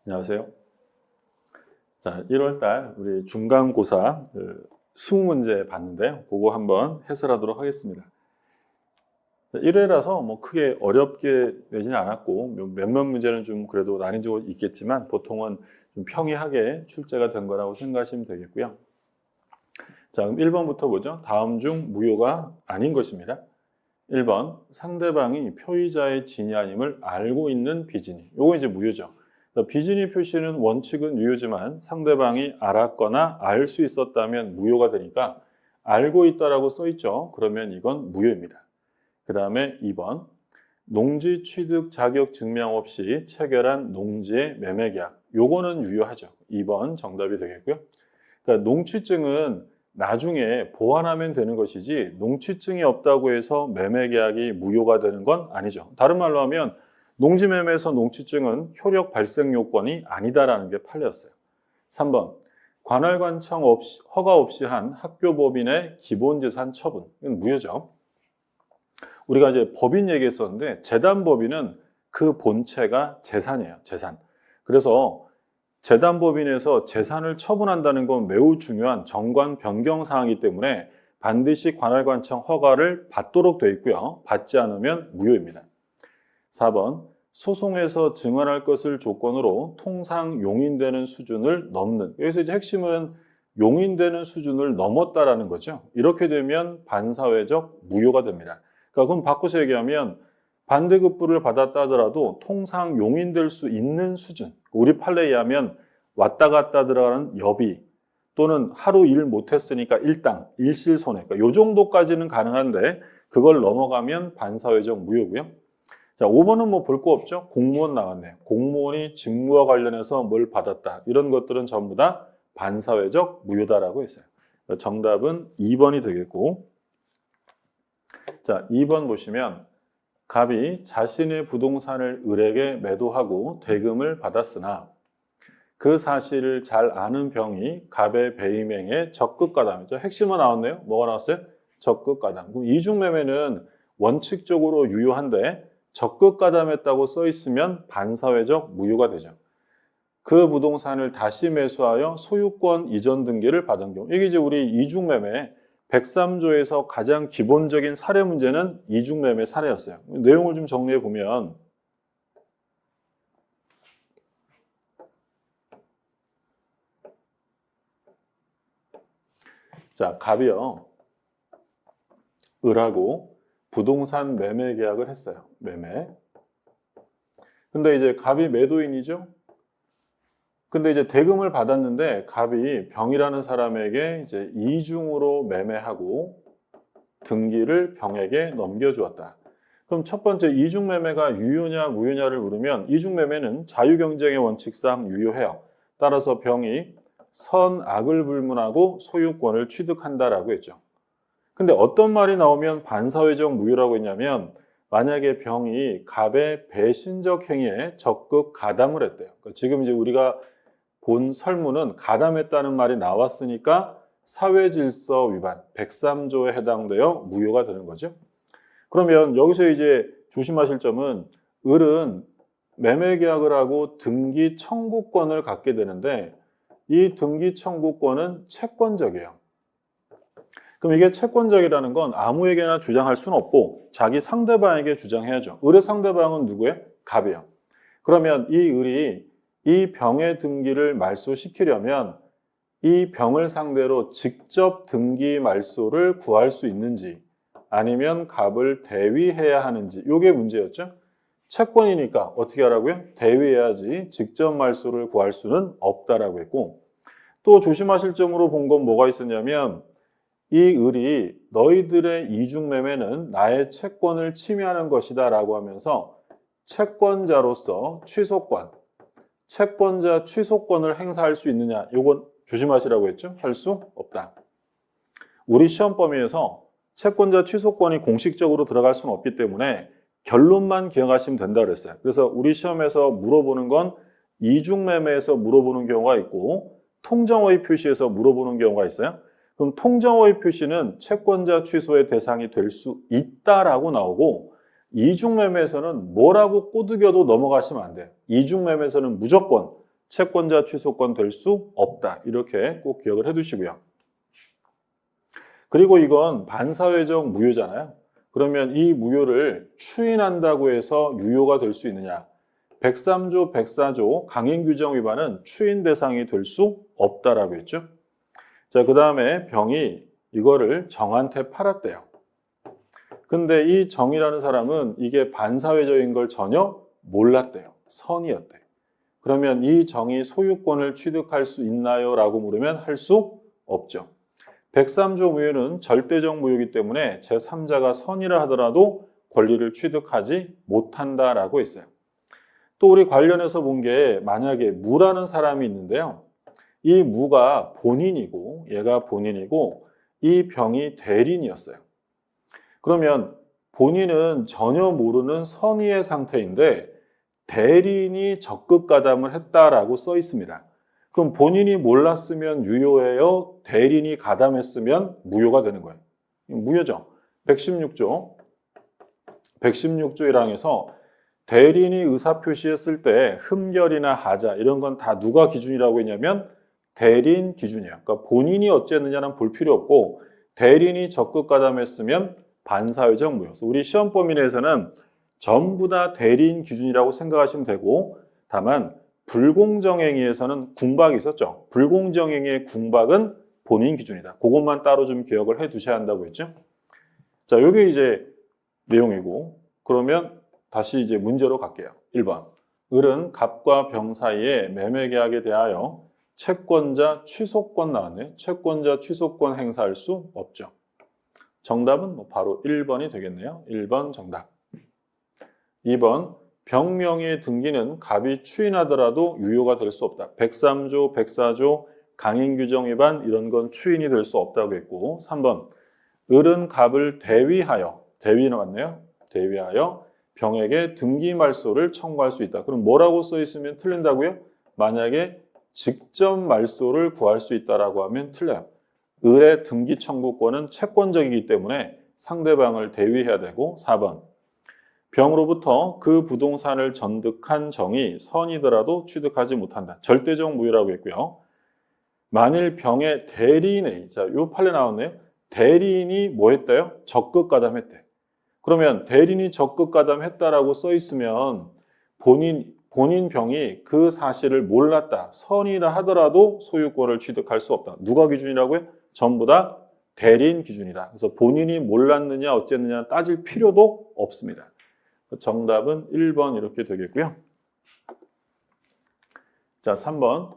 안녕하세요. 자, 1월달 우리 중간고사 수능 문제 봤는데요. 그거 한번 해설하도록 하겠습니다. 1회라서 뭐 크게 어렵게 내지는 않았고 몇몇 문제는 좀 그래도 난이도가 있겠지만 보통은 좀 평이하게 출제가 된 거라고 생각하시면 되겠고요. 자, 그럼 1번부터 보죠. 다음 중 무효가 아닌 것입니다. 1번, 상대방이 표의자의 진이 아님을 알고 있는 비진이. 요거 이제 무효죠. 비진이 표시는 원칙은 유효지만 상대방이 알았거나 알 수 있었다면 무효가 되니까 알고 있다라고 써 있죠. 그러면 이건 무효입니다. 그 다음에 2번, 농지 취득 자격 증명 없이 체결한 농지의 매매 계약. 요거는 유효하죠. 2번 정답이 되겠고요. 그러니까 농취증은 나중에 보완하면 되는 것이지 농취증이 없다고 해서 매매 계약이 무효가 되는 건 아니죠. 다른 말로 하면 농지매매에서 농취증은 효력 발생 요건이 아니다라는 게 판례였어요. 3번, 관할관청 없이, 허가 없이 한 학교법인의 기본재산 처분. 이건 무효죠. 우리가 이제 법인 얘기했었는데 재단법인은 그 본체가 재산이에요. 재산. 그래서 재단법인에서 재산을 처분한다는 건 매우 중요한 정관 변경 사항이기 때문에 반드시 관할관청 허가를 받도록 되어 있고요. 받지 않으면 무효입니다. 4번, 소송에서 증언할 것을 조건으로 통상 용인되는 수준을 넘는. 여기서 이제 핵심은 용인되는 수준을 넘었다라는 거죠. 이렇게 되면 반사회적 무효가 됩니다. 그러니까 그럼 바꿔서 얘기하면 반대급부를 받았다 하더라도 통상 용인될 수 있는 수준. 우리 판례에 의하면 왔다 갔다 들어가는 여비 또는 하루 일 못했으니까 일당, 일실손해. 그러니까 이 정도까지는 가능한데 그걸 넘어가면 반사회적 무효고요. 자, 5번은 뭐 볼 거 없죠? 공무원 나왔네요. 공무원이 직무와 관련해서 뭘 받았다. 이런 것들은 전부 다 반사회적 무효다라고 했어요. 정답은 2번이 되겠고. 자, 2번 보시면 갑이 자신의 부동산을 을에게 매도하고 대금을 받았으나 그 사실을 잘 아는 병이 갑의 배임행에 적극가담이죠. 핵심은 나왔네요. 뭐가 나왔어요? 적극가담. 그럼 이중매매는 원칙적으로 유효한데 적극가담했다고 써 있으면 반사회적 무효가 되죠. 그 부동산을 다시 매수하여 소유권 이전 등기를 받은 경우. 이게 이제 우리 이중매매 103조에서 가장 기본적인 사례 문제는 이중매매 사례였어요. 내용을 좀 정리해 보면 자, 갑이요. 을하고 부동산 매매 계약을 했어요. 매매. 근데 이제 갑이 매도인이죠. 근데 이제 대금을 받았는데 갑이 병이라는 사람에게 이제 이중으로 매매하고 등기를 병에게 넘겨주었다. 그럼 첫 번째 이중 매매가 유효냐 무효냐를 물으면 이중 매매는 자유경쟁의 원칙상 유효해요. 따라서 병이 선악을 불문하고 소유권을 취득한다라고 했죠. 근데 어떤 말이 나오면 반사회적 무효라고 했냐면 만약에 병이 갑의 배신적 행위에 적극 가담을 했대요. 그러니까 지금 이제 우리가 본 설문은 가담했다는 말이 나왔으니까 사회질서 위반 103조에 해당되어 무효가 되는 거죠. 그러면 여기서 이제 조심하실 점은 을은 매매 계약을 하고 등기 청구권을 갖게 되는데 이 등기 청구권은 채권적이에요. 그럼 이게 채권적이라는 건 아무에게나 주장할 수는 없고 자기 상대방에게 주장해야죠. 을의 상대방은 누구예요? 갑이에요. 그러면 이 을이 이 병의 등기를 말소시키려면 이 병을 상대로 직접 등기 말소를 구할 수 있는지 아니면 갑을 대위해야 하는지 이게 문제였죠. 채권이니까 어떻게 하라고요? 대위해야지 직접 말소를 구할 수는 없다라고 했고 또 조심하실 점으로 본 건 뭐가 있었냐면 이 을이 너희들의 이중매매는 나의 채권을 침해하는 것이다 라고 하면서 채권자로서 취소권, 채권자 취소권을 행사할 수 있느냐 이건 조심하시라고 했죠. 할 수 없다. 우리 시험 범위에서 채권자 취소권이 공식적으로 들어갈 수는 없기 때문에 결론만 기억하시면 된다 그랬어요. 그래서 우리 시험에서 물어보는 건 이중매매에서 물어보는 경우가 있고 통정허위 표시에서 물어보는 경우가 있어요. 그럼 통정허위 표시는 채권자 취소의 대상이 될 수 있다라고 나오고 이중매매에서는 뭐라고 꼬드겨도 넘어가시면 안 돼요. 이중매매에서는 무조건 채권자 취소권 될 수 없다. 이렇게 꼭 기억을 해두시고요. 그리고 이건 반사회적 무효잖아요. 그러면 이 무효를 추인한다고 해서 유효가 될 수 있느냐? 103조, 104조 강행규정 위반은 추인 대상이 될 수 없다라고 했죠. 자, 그 다음에 병이 이거를 정한테 팔았대요. 근데 이 정이라는 사람은 이게 반사회적인 걸 전혀 몰랐대요. 선이었대요. 그러면 이 정이 소유권을 취득할 수 있나요? 라고 물으면 할 수 없죠. 103조 무효는 절대적 무효이기 때문에 제3자가 선이라 하더라도 권리를 취득하지 못한다라고 했어요. 또 우리 관련해서 본 게 만약에 무라는 사람이 있는데요. 이 무가 본인이고 얘가 본인이고 이 병이 대리인이었어요. 그러면 본인은 전혀 모르는 선의의 상태인데 대리인이 적극 가담을 했다라고 써 있습니다. 그럼 본인이 몰랐으면 유효해요? 대리인이 가담했으면 무효가 되는 거예요. 무효죠. 116조 116조 1항에서 대리인이 의사표시했을 때 흠결이나 하자 이런 건 다 누가 기준이라고 했냐면 대리인 기준이에요. 그러니까 본인이 어쨌느냐는 볼 필요 없고 대리인이 적극 가담했으면 반사회적 무효. 우리 시험 범위 내에서는 전부 다 대리인 기준이라고 생각하시면 되고 다만 불공정행위에서는 궁박이 있었죠. 불공정행위의 궁박은 본인 기준이다. 그것만 따로 좀 기억을 해 두셔야 한다고 했죠. 자, 이게 이제 내용이고 그러면 다시 이제 문제로 갈게요. 1번. 을은 갑과 병 사이의 매매 계약에 대하여 채권자 취소권 나왔네요. 채권자 취소권 행사할 수 없죠. 정답은 바로 1번이 되겠네요. 1번 정답. 2번. 병명의 등기는 갑이 추인하더라도 유효가 될 수 없다. 103조, 104조 강행규정 위반 이런 건 추인이 될 수 없다고 했고 3번. 을은 갑을 대위하여 대위 나왔네요. 대위하여 병에게 등기 말소를 청구할 수 있다. 그럼 뭐라고 써 있으면 틀린다고요? 만약에 직접 말소를 구할 수 있다라고 하면 틀려요. 을의 등기 청구권은 채권적이기 때문에 상대방을 대위해야 되고 4번. 병으로부터 그 부동산을 전득한 정이 선이더라도 취득하지 못한다. 절대적 무효라고 했고요. 만일 병의 대리인의 자, 요 판례 나왔네요. 대리인이 뭐 했대요? 적극 가담했대. 그러면 대리인이 적극 가담했다라고 써 있으면 본인 병이 그 사실을 몰랐다. 선이라 하더라도 소유권을 취득할 수 없다. 누가 기준이라고요? 전부 다 대리인 기준이다. 그래서 본인이 몰랐느냐 어쨌느냐 따질 필요도 없습니다. 정답은 1번 이렇게 되겠고요. 자, 3번.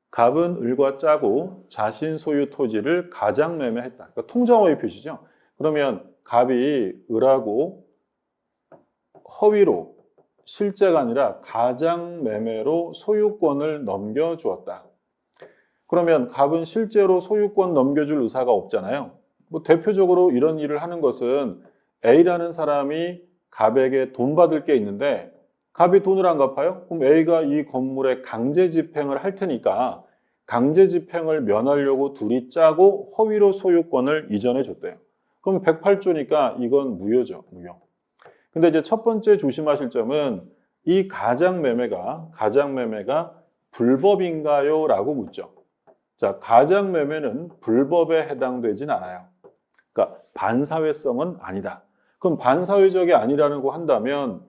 갑은 을과 짜고 자신 소유 토지를 가장 매매했다. 그러니까 통정허위 표시죠. 그러면 갑이 을하고 허위로 실제가 아니라 가장 매매로 소유권을 넘겨주었다. 그러면 갑은 실제로 소유권 넘겨줄 의사가 없잖아요. 대표적으로 이런 일을 하는 것은 A라는 사람이 갑에게 돈 받을 게 있는데 갑이 돈을 안 갚아요? 그럼 A가 이 건물에 강제 집행을 할 테니까 강제 집행을 면하려고 둘이 짜고 허위로 소유권을 이전해 줬대요. 그럼 108조니까 이건 무효죠. 무효. 근데 이제 첫 번째 조심하실 점은 이 가장 매매가 불법인가요? 라고 묻죠. 자, 가장 매매는 불법에 해당되진 않아요. 그러니까 반사회성은 아니다. 그럼 반사회적이 아니라고 한다면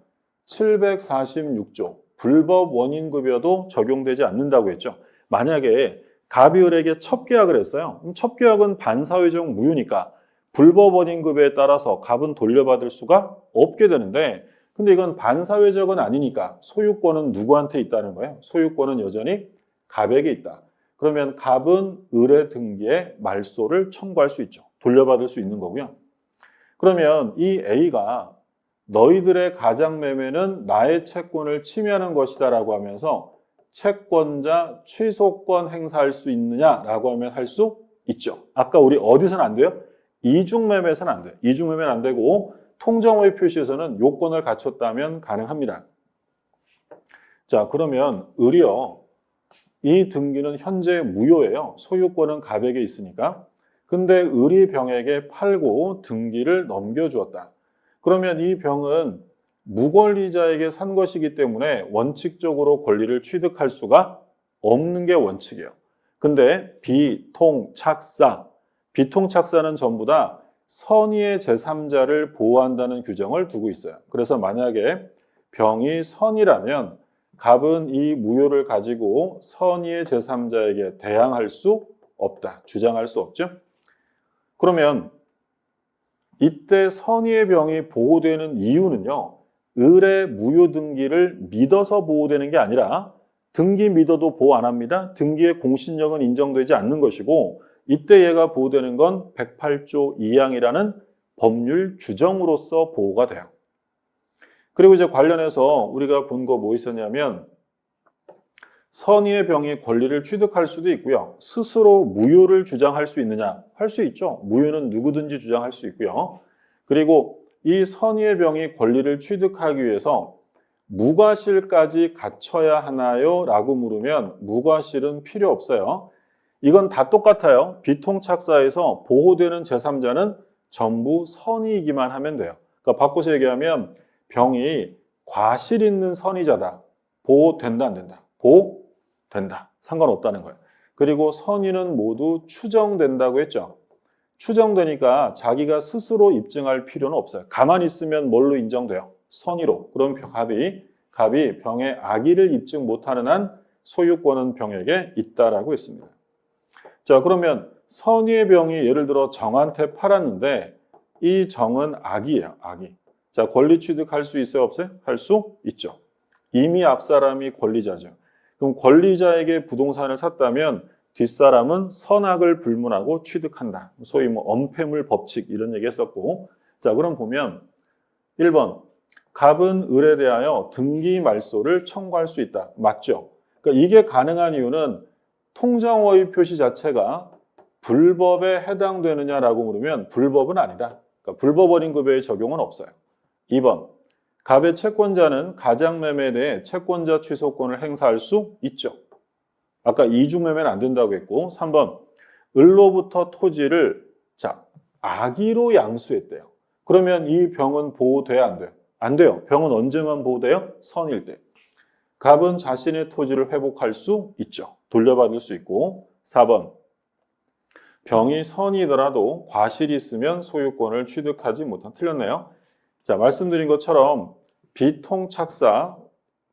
746조 불법 원인급여도 적용되지 않는다고 했죠. 만약에 갑이 을에게 첩계약을 했어요. 그럼 첩계약은 반사회적 무효니까 불법 원인급여에 따라서 갑은 돌려받을 수가 없게 되는데 근데 이건 반사회적은 아니니까 소유권은 누구한테 있다는 거예요? 소유권은 여전히 갑에게 있다. 그러면 갑은 을의 등기에 말소를 청구할 수 있죠. 돌려받을 수 있는 거고요. 그러면 이 A가 너희들의 가장 매매는 나의 채권을 침해하는 것이다 라고 하면서 채권자 취소권 행사할 수 있느냐라고 하면 할 수 있죠. 아까 우리 어디서는 안 돼요? 이중매매에서는 안 돼요. 이중매매는 안 되고 통정허위 표시에서는 요건을 갖췄다면 가능합니다. 자, 그러면 을이요. 이 등기는 현재 무효예요. 소유권은 갑에게 있으니까. 근데 을이 병에게 팔고 등기를 넘겨주었다. 그러면 이 병은 무권리자에게 산 것이기 때문에 원칙적으로 권리를 취득할 수가 없는 게 원칙이에요. 근데 비통착사는 전부 다 선의의 제3자를 보호한다는 규정을 두고 있어요. 그래서 만약에 병이 선이라면 갑은 이 무효를 가지고 선의의 제3자에게 대항할 수 없다. 주장할 수 없죠. 그러면 이때 선의의 병이 보호되는 이유는요. 을의 무효 등기를 믿어서 보호되는 게 아니라 등기 믿어도 보호 안 합니다. 등기의 공신력은 인정되지 않는 것이고 이때 얘가 보호되는 건 108조 2항이라는 법률 규정으로서 보호가 돼요. 그리고 이제 관련해서 우리가 본 거 뭐 있었냐면 선의의 병이 권리를 취득할 수도 있고요. 스스로 무효를 주장할 수 있느냐? 할 수 있죠. 무효는 누구든지 주장할 수 있고요. 그리고 이 선의의 병이 권리를 취득하기 위해서 무과실까지 갖춰야 하나요? 라고 물으면 무과실은 필요 없어요. 이건 다 똑같아요. 비통착사에서 보호되는 제3자는 전부 선의이기만 하면 돼요. 그러니까 바꿔서 얘기하면 병이 과실 있는 선의자다. 보호된다, 안 된다? 보호된다. 상관없다는 거예요. 그리고 선의는 모두 추정된다고 했죠. 추정되니까 자기가 스스로 입증할 필요는 없어요. 가만히 있으면 뭘로 인정돼요? 선의로. 그럼 갑이 병의 악의를 입증 못하는 한 소유권은 병에게 있다라고 했습니다. 자, 그러면 선의의 병이 예를 들어 정한테 팔았는데 이 정은 악이에요. 악의. 자, 권리 취득할 수 있어요? 없어요? 할 수 있죠. 이미 앞사람이 권리자죠. 그럼 권리자에게 부동산을 샀다면 뒷사람은 선악을 불문하고 취득한다. 소위 뭐 엄폐물 법칙 이런 얘기 했었고. 자, 그럼 보면 1번. 갑은 을에 대하여 등기 말소를 청구할 수 있다. 맞죠? 그러니까 이게 가능한 이유는 통장허위 표시 자체가 불법에 해당되느냐라고 물으면 불법은 아니다. 그러니까 불법어린급여의 적용은 없어요. 2번. 갑의 채권자는 가장매매에 대해 채권자 취소권을 행사할 수 있죠. 아까 이중매매는 안 된다고 했고 3번. 을로부터 토지를 악의로 양수했대요. 그러면 이 병은 보호돼야 안 돼요? 안 돼요. 병은 언제만 보호돼요? 선일 때. 갑은 자신의 토지를 회복할 수 있죠. 돌려받을 수 있고 4번. 병이 선이더라도 과실이 있으면 소유권을 취득하지 못한. 틀렸네요. 자, 말씀드린 것처럼 비통착사,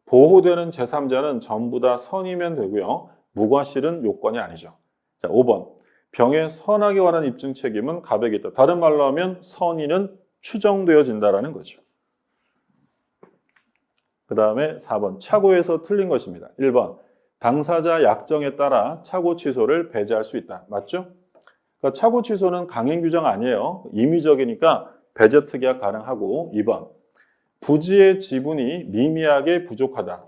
보호되는 제3자는 전부 다 선이면 되고요. 무과실은 요건이 아니죠. 자, 5번. 병의 선악에 관한 입증 책임은 갑에게 있다. 다른 말로 하면 선의는 추정되어진다라는 거죠. 그 다음에 4번. 착오에서 틀린 것입니다. 1번. 당사자 약정에 따라 착오 취소를 배제할 수 있다. 맞죠? 그러니까 착오 취소는 강행 규정 아니에요. 임의적이니까 배제 특약 가능하고. 2번. 부지의 지분이 미미하게 부족하다.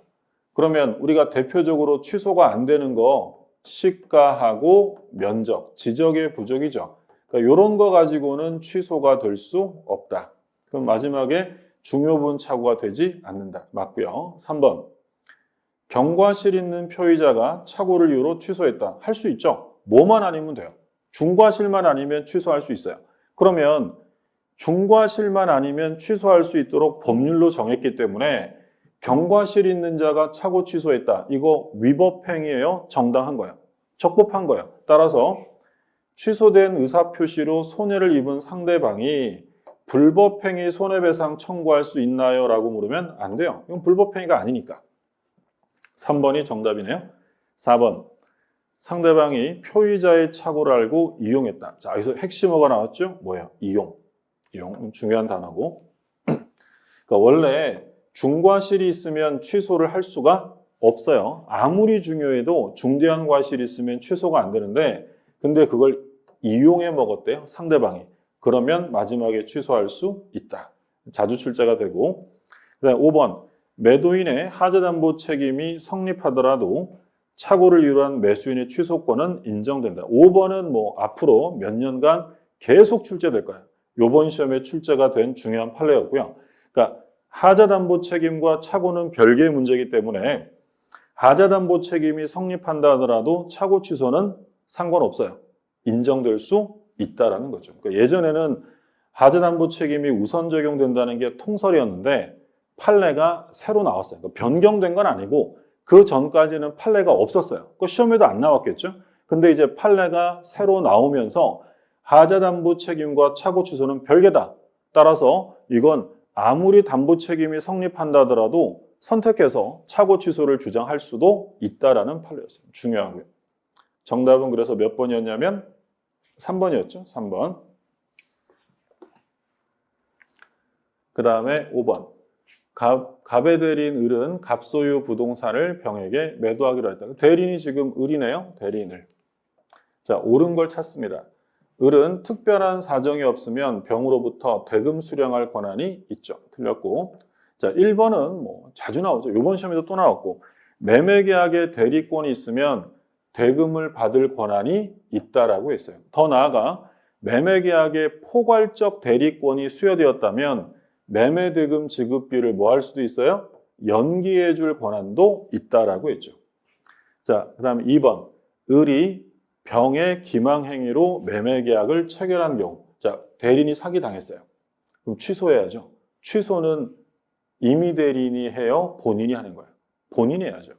그러면 우리가 대표적으로 취소가 안 되는 거 시가하고 면적, 지적의 부족이죠. 그러니까 이런 거 가지고는 취소가 될 수 없다. 그럼 마지막에 중요분 착오가 되지 않는다. 맞고요. 3번. 경과실 있는 표의자가 착오를 이유로 취소했다. 할 수 있죠. 뭐만 아니면 돼요. 중과실만 아니면 취소할 수 있어요. 그러면 중과실만 아니면 취소할 수 있도록 법률로 정했기 때문에 경과실 있는 자가 착오 취소했다. 이거 위법행위예요? 정당한 거예요? 적법한 거예요. 따라서 취소된 의사표시로 손해를 입은 상대방이 불법행위 손해배상 청구할 수 있나요? 라고 물으면 안 돼요. 이건 불법행위가 아니니까. 3번이 정답이네요. 4번. 상대방이 표의자의 착오를 알고 이용했다. 자, 여기서 핵심어가 나왔죠? 뭐예요? 이용. 중요한 단어고. 그러니까 원래 중과실이 있으면 취소를 할 수가 없어요. 아무리 중요해도 중대한 과실이 있으면 취소가 안 되는데 근데 그걸 이용해 먹었대요. 상대방이. 그러면 마지막에 취소할 수 있다. 자주 출제가 되고. 그다음에 5번. 매도인의 하자담보 책임이 성립하더라도 착오를 이유로 한 매수인의 취소권은 인정된다. 5번은 뭐 앞으로 몇 년간 계속 출제될 거예요. 이번 시험에 출제가 된 중요한 판례였고요. 그러니까 하자담보 책임과 착오는 별개의 문제이기 때문에 하자담보 책임이 성립한다 하더라도 착오 취소는 상관없어요. 인정될 수 있다라는 거죠. 그러니까 예전에는 하자담보 책임이 우선 적용된다는 게 통설이었는데 판례가 새로 나왔어요. 그러니까 변경된 건 아니고 그 전까지는 판례가 없었어요. 그 시험에도 안 나왔겠죠. 근데 이제 판례가 새로 나오면서 하자 담보 책임과 착오 취소는 별개다. 따라서 이건 아무리 담보 책임이 성립한다 하더라도 선택해서 착오 취소를 주장할 수도 있다라는 판례였어요. 중요하고요. 정답은 그래서 몇 번이었냐면 3번이었죠. 3번. 그 다음에 5번. 갑의 대리인 을은 갑소유 부동산을 병에게 매도하기로 했다. 대리인이 지금 을이네요. 대리인을. 자, 옳은 걸 찾습니다. 을은 특별한 사정이 없으면 병으로부터 대금 수령할 권한이 있죠. 틀렸고. 자, 1번은 뭐 자주 나오죠. 이번 시험에도 또 나왔고. 매매계약에 대리권이 있으면 대금을 받을 권한이 있다라고 했어요. 더 나아가 매매계약에 포괄적 대리권이 수여되었다면 매매대금 지급비를 뭐 할 수도 있어요? 연기해 줄 권한도 있다라고 했죠. 자, 그 다음에 2번. 을이 병의 기망행위로 매매계약을 체결한 경우. 자, 대리인이 사기당했어요. 그럼 취소해야죠. 취소는 임의 대리인이 해요? 본인이 하는 거예요? 본인이 해야죠.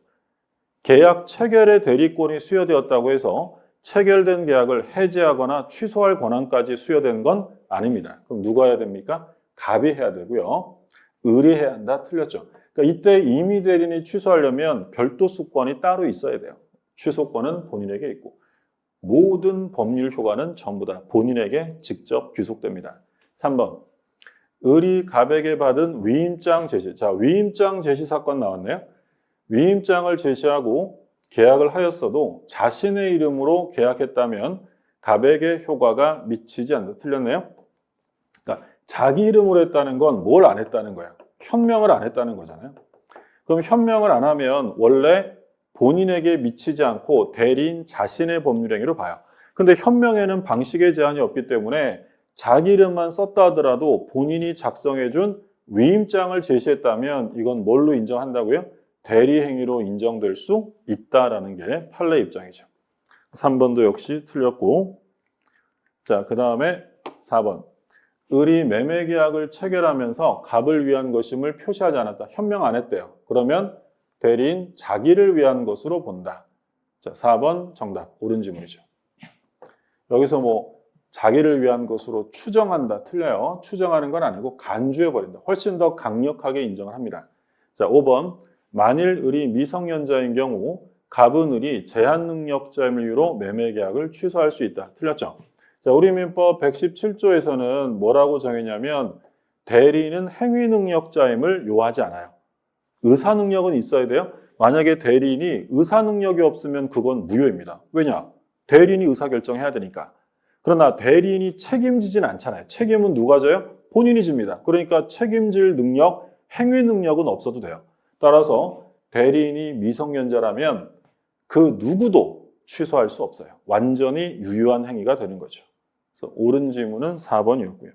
계약 체결의 대리권이 수여되었다고 해서 체결된 계약을 해지하거나 취소할 권한까지 수여된 건 아닙니다. 그럼 누가 해야 됩니까? 갑이 해야 되고요. 을이 해야 한다. 틀렸죠. 그러니까 이때 임의 대리인이 취소하려면 별도 수권이 따로 있어야 돼요. 취소권은 본인에게 있고 모든 법률 효과는 전부 다 본인에게 직접 귀속됩니다. 3번. 을이 갑에게 받은 위임장 제시. 자, 위임장 제시 사건 나왔네요. 위임장을 제시하고 계약을 하였어도 자신의 이름으로 계약했다면 갑에게 효과가 미치지 않는다. 틀렸네요. 그러니까 자기 이름으로 했다는 건 뭘 안 했다는 거야? 현명을 안 했다는 거잖아요. 그럼 현명을 안 하면 원래 본인에게 미치지 않고 대리인 자신의 법률행위로 봐요. 근데 현명에는 방식의 제한이 없기 때문에 자기 이름만 썼다 하더라도 본인이 작성해준 위임장을 제시했다면 이건 뭘로 인정한다고요? 대리행위로 인정될 수 있다라는 게 판례 입장이죠. 3번도 역시 틀렸고. 자, 그 다음에 4번. 을이 매매계약을 체결하면서 갑을 위한 것임을 표시하지 않았다. 현명 안 했대요. 그러면 대리인 자기를 위한 것으로 본다. 자, 4번 정답. 옳은 지문이죠. 여기서 뭐 자기를 위한 것으로 추정한다. 틀려요. 추정하는 건 아니고 간주해버린다. 훨씬 더 강력하게 인정을 합니다. 자, 5번. 만일 을이 미성년자인 경우 갑은 을이 제한능력자임을 이유로 매매계약을 취소할 수 있다. 틀렸죠? 자, 우리 민법 117조에서는 뭐라고 정했냐면 대리인은 행위능력자임을 요하지 않아요. 의사능력은 있어야 돼요. 만약에 대리인이 의사능력이 없으면 그건 무효입니다. 왜냐? 대리인이 의사결정해야 되니까. 그러나 대리인이 책임지진 않잖아요. 책임은 누가 져요? 본인이 집니다. 그러니까 책임질 능력, 행위능력은 없어도 돼요. 따라서 대리인이 미성년자라면 그 누구도 취소할 수 없어요. 완전히 유효한 행위가 되는 거죠. 그래서 옳은 질문은 4번이었고요.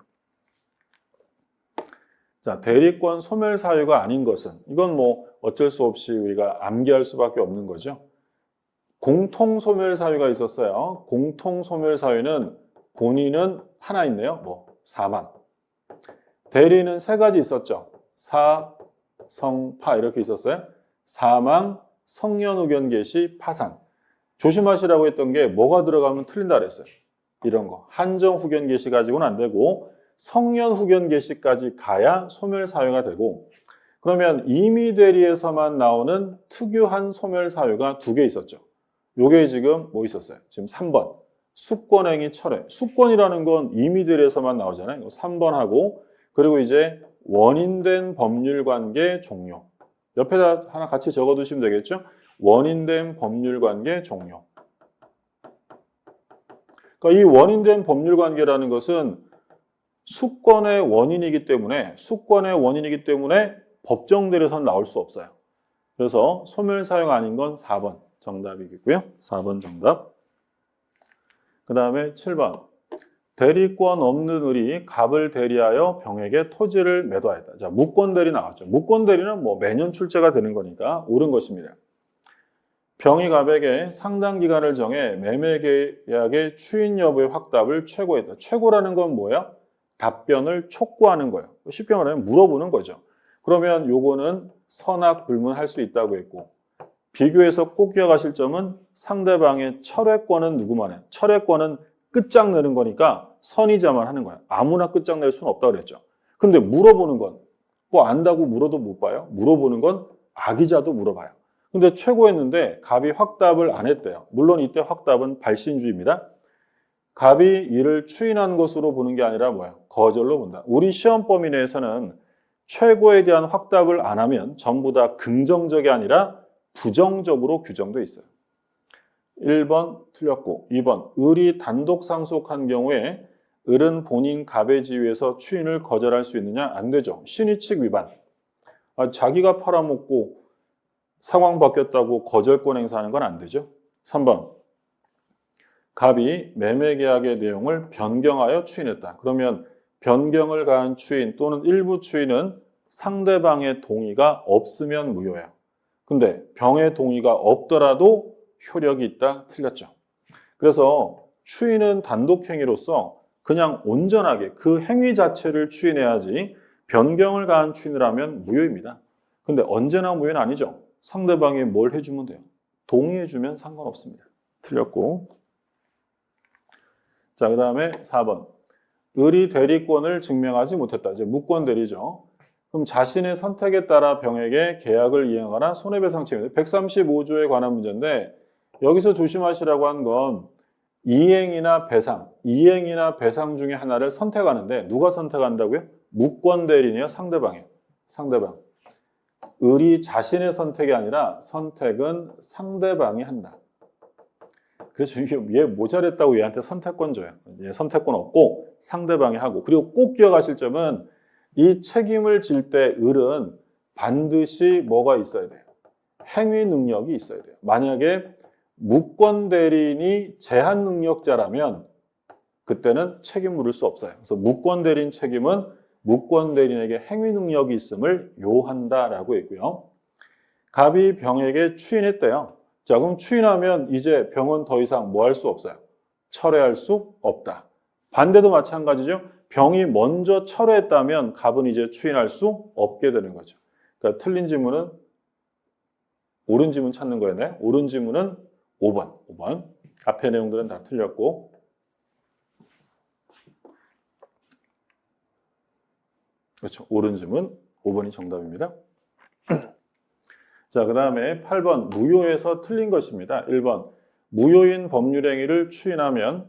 자, 대리권 소멸 사유가 아닌 것은 이건 뭐 어쩔 수 없이 우리가 암기할 수밖에 없는 거죠. 공통 소멸 사유가 있었어요. 공통 소멸 사유는 본인은 하나 있네요. 뭐 사망. 대리는 세 가지 있었죠. 사, 성, 파 이렇게 있었어요. 사망, 성년 후견 개시, 파산. 조심하시라고 했던 게 뭐가 들어가면 틀린다 그랬어요. 이런 거. 한정 후견 개시 가지고는 안 되고 성년 후견 개시까지 가야 소멸 사유가 되고 그러면 임의 대리에서만 나오는 특유한 소멸 사유가 2개 있었죠. 요게 지금 뭐 있었어요? 지금 3번. 수권행위 철회. 수권이라는 건 임의 대리에서만 나오잖아요. 이거 3번 하고 그리고 이제 원인된 법률관계 종료. 옆에다 하나 같이 적어두시면 되겠죠? 원인된 법률관계 종료. 그러니까 이 원인된 법률관계라는 것은 수권의 원인이기 때문에 법정 대리에서는 나올 수 없어요. 그래서 소멸사유가 아닌 건 4번 정답이겠고요. 4번 정답. 그 다음에 7번. 대리권 없는 을이 갑을 대리하여 병에게 토지를 매도하였다. 자, 무권 대리 나왔죠. 무권 대리는 뭐 매년 출제가 되는 거니까 옳은 것입니다. 병이 갑에게 상당 기간을 정해 매매계약의 추인 여부의 확답을 최고했다. 최고라는 건 뭐야? 답변을 촉구하는 거예요. 쉽게 말하면 물어보는 거죠. 그러면 요거는 선악 불문할 수 있다고 했고 비교해서 꼭 기억하실 점은 상대방의 철회권은 누구만 해요? 철회권은 끝장내는 거니까 선의자만 하는 거야. 아무나 끝장낼 수는 없다고 그랬죠. 근데 물어보는 건 뭐 안다고 물어도 못 봐요. 물어보는 건 아기자도 물어봐요. 근데 최고였는데 갑이 확답을 안 했대요. 물론 이때 확답은 발신주의입니다. 갑이 이를 추인한 것으로 보는 게 아니라 뭐야? 거절로 본다. 우리 시험 범위 내에서는 최고에 대한 확답을 안 하면 전부 다 긍정적이 아니라 부정적으로 규정돼 있어요. 1번 틀렸고 2번 을이 단독 상속한 경우에 을은 본인 갑의 지위에서 추인을 거절할 수 있느냐? 안 되죠. 신의칙 위반. 자기가 팔아먹고 상황 바뀌었다고 거절권 행사하는 건 안 되죠. 3번 갑이 매매계약의 내용을 변경하여 추인했다. 그러면 변경을 가한 추인 또는 일부 추인은 상대방의 동의가 없으면 무효예요. 근데 병의 동의가 없더라도 효력이 있다. 틀렸죠. 그래서 추인은 단독행위로서 그냥 온전하게 그 행위 자체를 추인해야지 변경을 가한 추인을 하면 무효입니다. 근데 언제나 무효는 아니죠. 상대방이 뭘 해주면 돼요. 동의해주면 상관없습니다. 틀렸고. 자, 그 다음에 4번. 을이 대리권을 증명하지 못했다. 이제 무권 대리죠. 그럼 자신의 선택에 따라 병에게 계약을 이행하거나 손해배상 책임입니다. 135조에 관한 문제인데 여기서 조심하시라고 한 건 이행이나 배상 중에 하나를 선택하는데 누가 선택한다고요? 무권 대리인이요? 상대방이요. 상대방. 을이 자신의 선택이 아니라 선택은 상대방이 한다. 그래서 얘 모자랬다고 얘한테 선택권 줘요. 얘 선택권 없고 상대방이 하고. 그리고 꼭 기억하실 점은 이 책임을 질 때 을은 반드시 뭐가 있어야 돼요? 행위 능력이 있어야 돼요. 만약에 무권 대리인이 제한 능력자라면 그때는 책임 물을 수 없어요. 그래서 무권 대리인 책임은 무권 대리인에게 행위 능력이 있음을 요한다라고 했고요. 갑이 병에게 추인했대요. 자, 그럼 추인하면 이제 병은 더 이상 뭐 할 수 없어요? 철회할 수 없다. 반대도 마찬가지죠. 병이 먼저 철회했다면 갑은 이제 추인할 수 없게 되는 거죠. 그러니까 틀린 지문은 옳은 지문 찾는 거였네. 옳은 지문은 5번. 앞에 내용들은 다 틀렸고. 그렇죠. 옳은 지문 5번이 정답입니다. 자, 그 다음에 8번 무효에서 틀린 것입니다. 1번 무효인 법률행위를 추인하면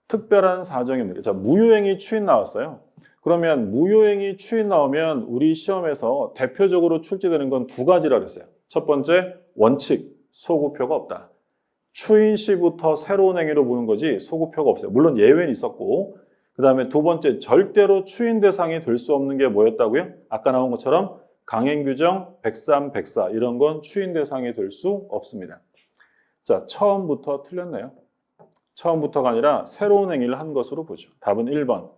특별한 사정입니다. 자, 무효행위 추인 나왔어요. 그러면 무효행위 추인 나오면 우리 시험에서 대표적으로 출제되는 건 두 가지라 그랬어요. 첫 번째 원칙, 소구표가 없다. 추인 시부터 새로운 행위로 보는 거지 소구표가 없어요. 물론 예외는 있었고 그 다음에 두 번째 절대로 추인 대상이 될 수 없는 게 뭐였다고요? 아까 나온 것처럼 강행규정, 103, 104 이런 건 추인 대상이 될 수 없습니다. 자, 처음부터 틀렸네요. 처음부터가 아니라 새로운 행위를 한 것으로 보죠. 답은 1번.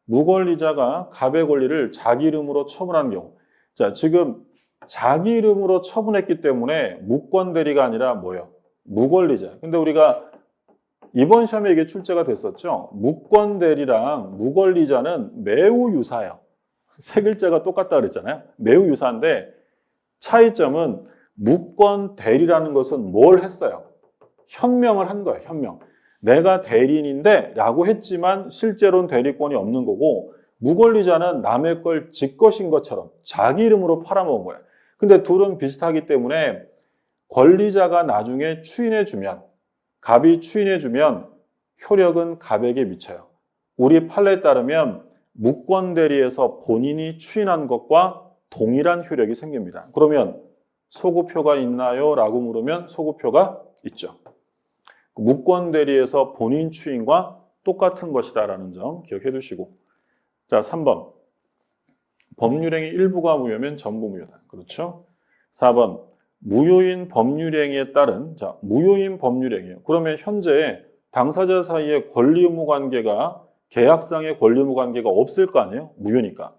무권리자가 갑의 권리를 자기 이름으로 처분한 경우. 자, 지금 자기 이름으로 처분했기 때문에 무권 대리가 아니라 뭐예요? 무권리자. 근데 우리가 이번 시험에 이게 출제가 됐었죠. 무권 대리랑 무권리자는 매우 유사해요. 세 글자가 똑같다 그랬잖아요. 매우 유사한데 차이점은 무권 대리라는 것은 뭘 했어요? 현명을 한 거예요. 현명. 내가 대리인인데 라고 했지만 실제로는 대리권이 없는 거고 무권리자는 남의 걸 지 것인 것처럼 자기 이름으로 팔아먹은 거예요. 근데 둘은 비슷하기 때문에 권리자가 나중에 추인해주면 갑이 추인해주면 효력은 갑에게 미쳐요. 우리 판례에 따르면 무권 대리에서 본인이 추인한 것과 동일한 효력이 생깁니다. 그러면 소구표가 있나요? 라고 물으면 소구표가 있죠. 무권 대리에서 본인 추인과 똑같은 것이다라는 점 기억해 두시고. 자, 3번. 법률행위 일부가 무효면 전부 무효다. 그렇죠? 4번. 무효인 법률행위에 따른, 자, 무효인 법률행위요. 그러면 현재 당사자 사이에 권리 의무 관계가 계약상의 권리 의무 관계가 없을 거 아니에요? 무효니까.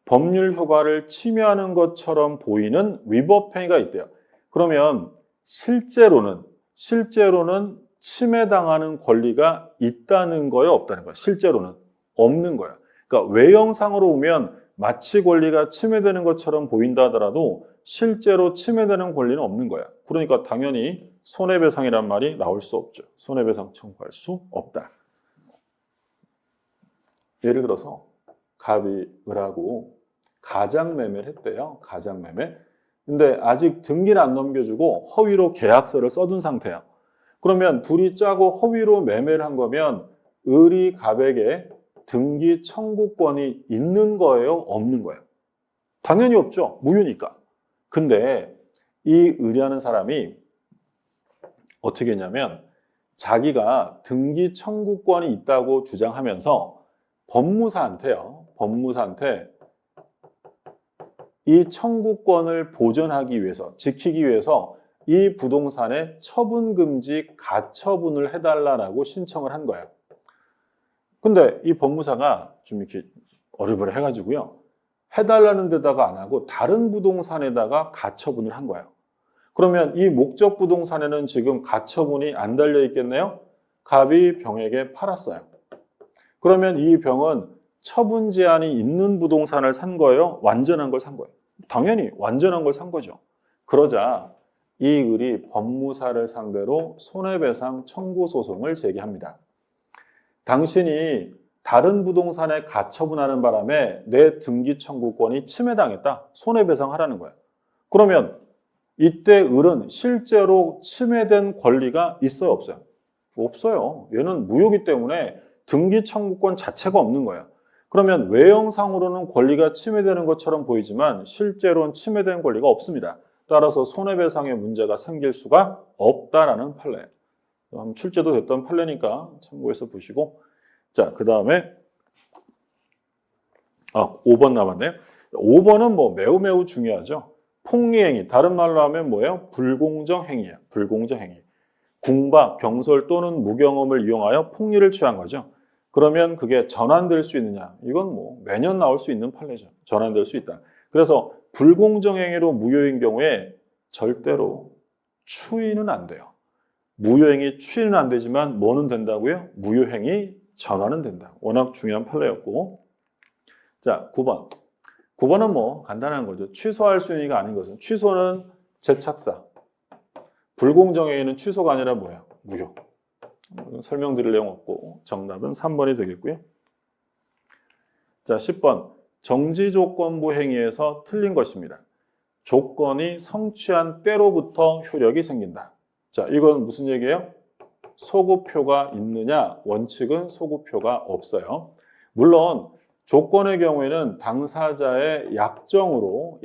법률 효과를 침해하는 것처럼 보이는 위법행위가 있대요. 그러면 실제로는 침해당하는 권리가 있다는 거예요? 없다는 거예요? 실제로는 없는 거예요. 그러니까 외형상으로 보면 마치 권리가 침해되는 것처럼 보인다 하더라도 실제로 침해되는 권리는 없는 거야. 그러니까 당연히 손해배상이란 말이 나올 수 없죠. 손해배상 청구할 수 없다. 예를 들어서 갑이 을하고 가장매매를 했대요. 가장매매. 근데 아직 등기를 안 넘겨주고 허위로 계약서를 써둔 상태야. 그러면 둘이 짜고 허위로 매매를 한 거면 을이 갑에게 등기 청구권이 있는 거예요? 없는 거예요? 당연히 없죠. 무효니까. 근데 이 을이라는 사람이 어떻게 했냐면 자기가 등기 청구권이 있다고 주장하면서 법무사한테 이 청구권을 보존하기 위해서, 지키기 위해서 이 부동산에 처분금지 가처분을 해달라고 신청을 한 거예요. 근데 이 법무사가 좀 이렇게 어렵을 해가지고요. 해달라는 데다가 안 하고 다른 부동산에다가 가처분을 한 거예요. 그러면 이 목적 부동산에는 지금 가처분이 안 달려 있겠네요? 갑이 병에게 팔았어요. 그러면 이 병은 처분 제한이 있는 부동산을 산 거예요? 완전한 걸 산 거예요? 당연히 완전한 걸 산 거죠. 그러자 이 을이 법무사를 상대로 손해배상 청구 소송을 제기합니다. 당신이 다른 부동산에 가처분하는 바람에 내 등기 청구권이 침해당했다. 손해배상하라는 거예요. 그러면 이때 을은 실제로 침해된 권리가 있어요, 없어요? 없어요. 얘는 무효이기 때문에 등기 청구권 자체가 없는 거예요. 그러면 외형상으로는 권리가 침해되는 것처럼 보이지만 실제로는 침해된 권리가 없습니다. 따라서 손해배상의 문제가 생길 수가 없다라는 판례예요. 출제도 됐던 판례니까 참고해서 보시고, 자, 그 다음에 5번 남았네요. 5번은 뭐 매우 중요하죠. 폭리행위, 다른 말로 하면 뭐예요? 불공정행위예요. 불공정행위. 궁박, 병설 또는 무경험을 이용하여 폭리를 취한 거죠. 그러면 그게 전환될 수 있느냐? 이건 뭐 매년 나올 수 있는 판례죠. 전환될 수 있다. 그래서 불공정행위로 무효인 경우에 절대로 추인은 안 돼요. 무효행위 추인은 안 되지만 뭐는 된다고요? 무효행위 전환은 된다. 워낙 중요한 판례였고. 자, 9번. 9번은 뭐 간단한 거죠. 취소할 수 있는 게 아닌 것은. 취소는 재착사. 불공정행위는 취소가 아니라 뭐야? 무효. 설명드릴 내용 없고 정답은 3번이 되겠고요. 자, 10번. 정지조건부 행위에서 틀린 것입니다. 조건이 성취한 때로부터 효력이 생긴다. 자, 이건 무슨 얘기예요? 소급표가 있느냐? 원칙은 소급표가 없어요. 물론 조건의 경우에는 당사자의 약정으로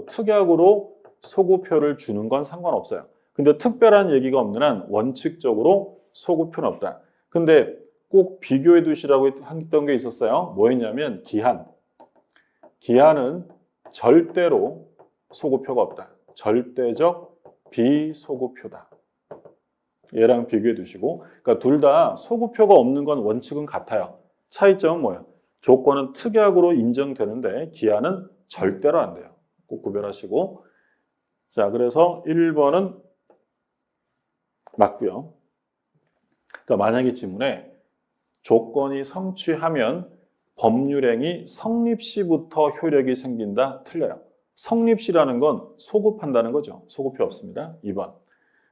특약으로 소급표를 주는 건 상관없어요. 근데 특별한 얘기가 없는 한 원칙적으로 소급표는 없다. 근데 꼭 비교해 두시라고 했던 게 있었어요. 뭐였냐면 기한. 기한은 절대로 소급표가 없다. 절대적 비소급표다. 얘랑 비교해 두시고, 그러니까 둘 다 소급표가 없는 건 원칙은 같아요. 차이점은 뭐예요? 조건은 특약으로 인정되는데 기한은 절대로 안 돼요. 꼭 구별하시고. 자, 그래서 1번은 맞고요. 그러니까 만약에 지문에 조건이 성취하면 법률행위 성립시부터 효력이 생긴다. 틀려요. 성립시라는 건 소급한다는 거죠. 소급표 없습니다. 2번.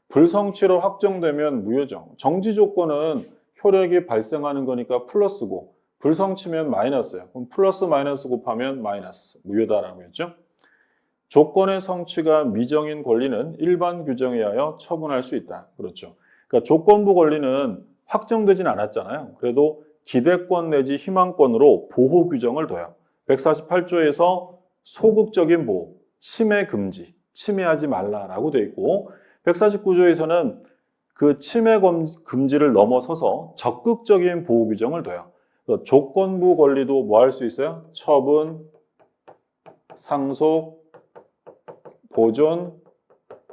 불성취로 확정되면 무효죠. 정지 조건은 효력이 발생하는 거니까 플러스고 불성취면 마이너스예요. 그럼 플러스 마이너스 곱하면 마이너스. 무효다라고 했죠. 조건의 성취가 미정인 권리는 일반 규정에 의하여 처분할 수 있다. 그렇죠. 그러니까 조건부 권리는 확정되진 않았잖아요. 그래도 기대권 내지 희망권으로 보호 규정을 둬요. 148조에서 소극적인 보호, 침해 금지, 침해하지 말라라고 돼 있고 149조에서는 그 침해 금지를 넘어서서 적극적인 보호 규정을 둬요. 조건부 권리도 뭐 할 수 있어요? 처분, 상속, 보존,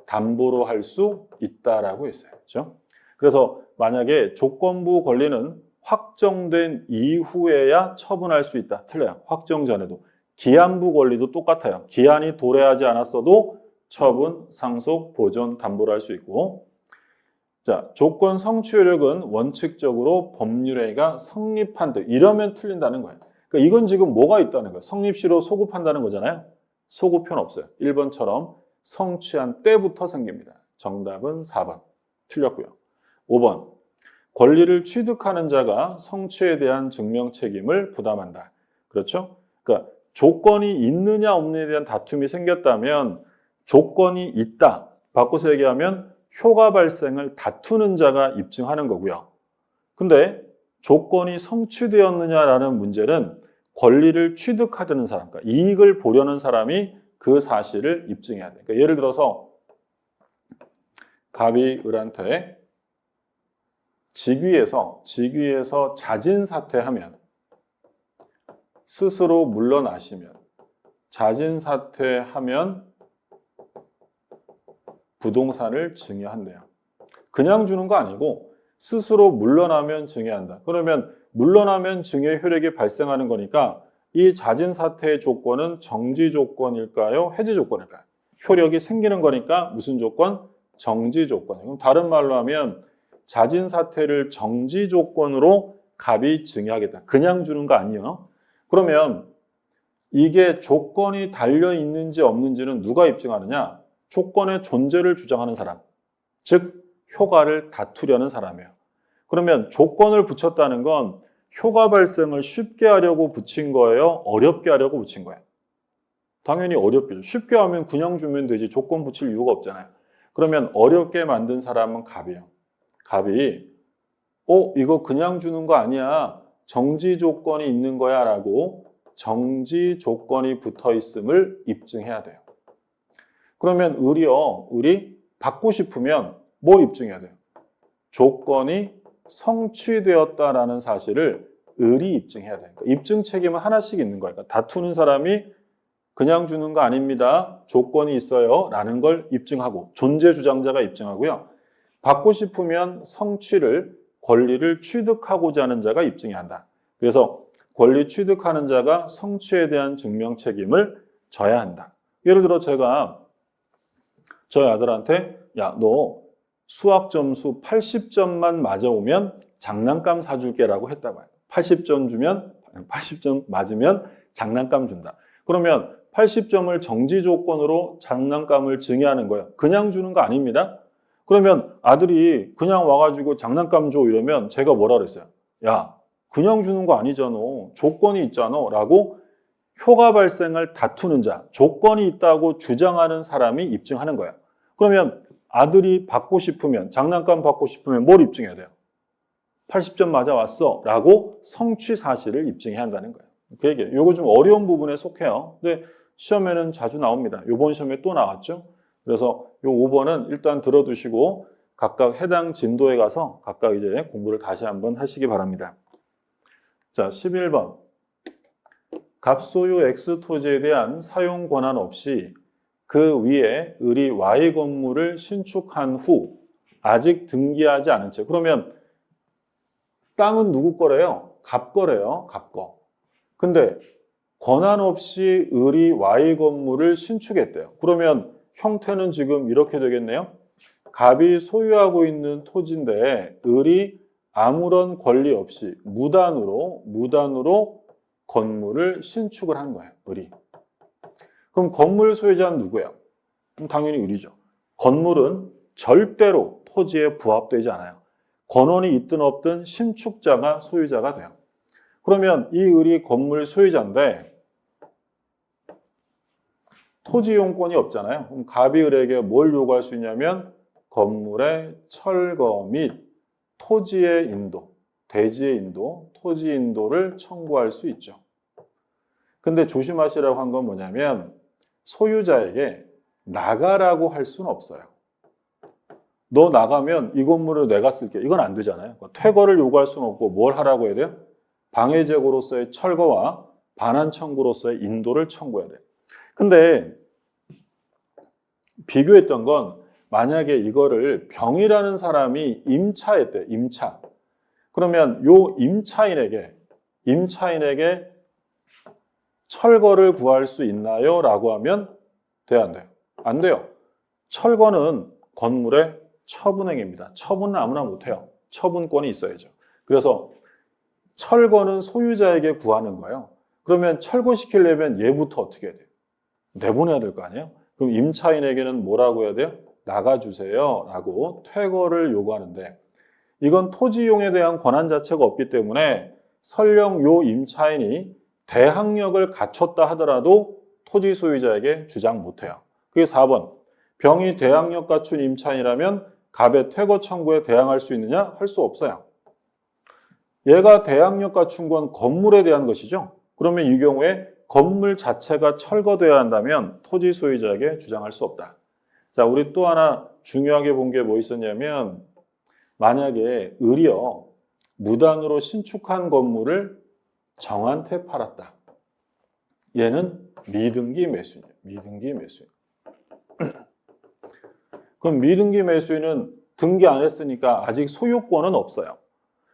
담보로 할 수 있다라고 했어요. 그렇죠? 그래서 만약에 조건부 권리는 확정된 이후에야 처분할 수 있다. 틀려요. 확정 전에도. 기한부 권리도 똑같아요. 기한이 도래하지 않았어도 처분, 상속, 보존, 담보를 할 수 있고. 자, 조건 성취 효력은 원칙적으로 법률행위가 성립한 데 이러면 틀린다는 거예요. 그러니까 이건 지금 뭐가 있다는 거예요? 성립시로 소급한다는 거잖아요. 소급표는 없어요. 1번처럼 성취한 때부터 생깁니다. 정답은 4번. 틀렸고요. 5번. 권리를 취득하는 자가 성취에 대한 증명 책임을 부담한다. 그렇죠? 그러니까 조건이 있느냐 없느냐에 대한 다툼이 생겼다면 조건이 있다. 바꿔서 얘기하면 효과 발생을 다투는 자가 입증하는 거고요. 근데 조건이 성취되었느냐라는 문제는 권리를 취득하려는 사람, 그러니까 이익을 보려는 사람이 그 사실을 입증해야 돼요. 그러니까 예를 들어서 갑이 을한테 직위에서 자진 사퇴하면, 스스로 물러나시면, 자진 사퇴하면 부동산을 증여한대요. 그냥 주는 거 아니고 스스로 물러나면 증여한다. 그러면 물러나면 증여 효력이 발생하는 거니까 이 자진 사퇴의 조건은 정지 조건일까요? 해지 조건일까요? 효력이 생기는 거니까 무슨 조건? 정지 조건이에요. 그럼 다른 말로 하면 자진 사퇴를 정지 조건으로 갑이 증여하겠다. 그냥 주는 거 아니에요. 그러면 이게 조건이 달려 있는지 없는지는 누가 입증하느냐? 조건의 존재를 주장하는 사람, 즉 효과를 다투려는 사람이에요. 그러면 조건을 붙였다는 건 효과 발생을 쉽게 하려고 붙인 거예요? 어렵게 하려고 붙인 거예요? 당연히 어렵겠죠. 쉽게 하면 그냥 주면 되지 조건 붙일 이유가 없잖아요. 그러면 어렵게 만든 사람은 갑이에요. 갑이 이거 그냥 주는 거 아니야. 정지 조건이 있는 거야 라고 정지 조건이 붙어 있음을 입증해야 돼요. 그러면 을이 받고 싶으면 뭐 입증해야 돼요? 조건이 성취되었다라는 사실을 을이 입증해야 돼요. 그러니까 입증 책임은 하나씩 있는 거예요. 그러니까 다투는 사람이 그냥 주는 거 아닙니다. 조건이 있어요. 라는 걸 입증하고 존재 주장자가 입증하고요. 받고 싶으면 성취를 권리를 취득하고자 하는 자가 입증해야 한다. 그래서 권리 취득하는 자가 성취에 대한 증명 책임을 져야 한다. 예를 들어 제가 저희 아들한테 야, 너 수학 점수 80점만 맞아오면 장난감 사줄게 라고 했다고 해요. 80점 맞으면 장난감 준다. 그러면 80점을 정지 조건으로 장난감을 증여하는 거예요. 그냥 주는 거 아닙니다. 그러면 아들이 그냥 와가지고 장난감 줘 이러면 제가 뭐라 그랬어요? 야, 그냥 주는 거 아니잖아. 조건이 있잖아. 라고 효과 발생을 다투는 자, 조건이 있다고 주장하는 사람이 입증하는 거예요. 그러면 아들이 받고 싶으면, 장난감 받고 싶으면 뭘 입증해야 돼요? 80점 맞아왔어 라고 성취 사실을 입증해야 한다는 거예요. 그 얘기예요. 이거 좀 어려운 부분에 속해요. 근데 시험에는 자주 나옵니다. 이번 시험에 또 나왔죠. 그래서 이 5번은 일단 들어두시고 각각 해당 진도에 가서 각각 이제 공부를 다시 한번 하시기 바랍니다. 자, 11번. 갑소유 X 토지에 대한 사용 권한 없이 그 위에 을이 Y 건물을 신축한 후 아직 등기하지 않은 채. 그러면 땅은 누구 거래요? 갑 거래요. 갑 거. 근데 권한 없이 을이 Y 건물을 신축했대요. 그러면 형태는 지금 이렇게 되겠네요. 갑이 소유하고 있는 토지인데 을이 아무런 권리 없이 무단으로 건물을 신축을 한 거예요. 을이. 그럼 건물 소유자는 누구예요? 그럼 당연히 을이죠. 건물은 절대로 토지에 부합되지 않아요. 권한이 있든 없든 신축자가 소유자가 돼요. 그러면 이 을이 건물 소유자인데 토지 이용권이 없잖아요. 그럼 갑이 을에게 뭘 요구할 수 있냐면 건물의 철거 및 토지의 인도, 대지의 인도, 토지 인도를 청구할 수 있죠. 근데 조심하시라고 한 건 뭐냐면 소유자에게 나가라고 할 수는 없어요. 너 나가면 이 건물을 내가 쓸게. 이건 안 되잖아요. 퇴거를 요구할 수는 없고 뭘 하라고 해야 돼요? 방해제고로서의 철거와 반환 청구로서의 인도를 청구해야 돼요. 근데 비교했던 건 만약에 이거를 병이라는 사람이 임차했대. 임차. 그러면 요 임차인에게 철거를 구할 수 있나요? 라고 하면 돼요, 안 돼요? 안 돼요. 철거는 건물의 처분행위입니다. 처분은 아무나 못해요. 처분권이 있어야죠. 그래서 철거는 소유자에게 구하는 거예요. 그러면 철거시키려면 얘부터 어떻게 해야 돼요? 내보내야 될 거 아니에요? 그럼 임차인에게는 뭐라고 해야 돼요? 나가주세요 라고 퇴거를 요구하는데 이건 토지이용에 대한 권한 자체가 없기 때문에 설령 요 임차인이 대항력을 갖췄다 하더라도 토지 소유자에게 주장 못해요. 그게 4번. 병이 대항력 갖춘 임차인이라면 갑의 퇴거 청구에 대항할 수 있느냐? 할 수 없어요. 얘가 대항력 갖춘 건 건물에 대한 것이죠. 그러면 이 경우에 건물 자체가 철거돼야 한다면 토지 소유자에게 주장할 수 없다. 자, 우리 또 하나 중요하게 본 게 뭐 있었냐면 만약에 을이요 무단으로 신축한 건물을 정한테 팔았다. 얘는 미등기 매수인이에요. 미등기 매수인. 그럼 미등기 매수인은 등기 안 했으니까 아직 소유권은 없어요.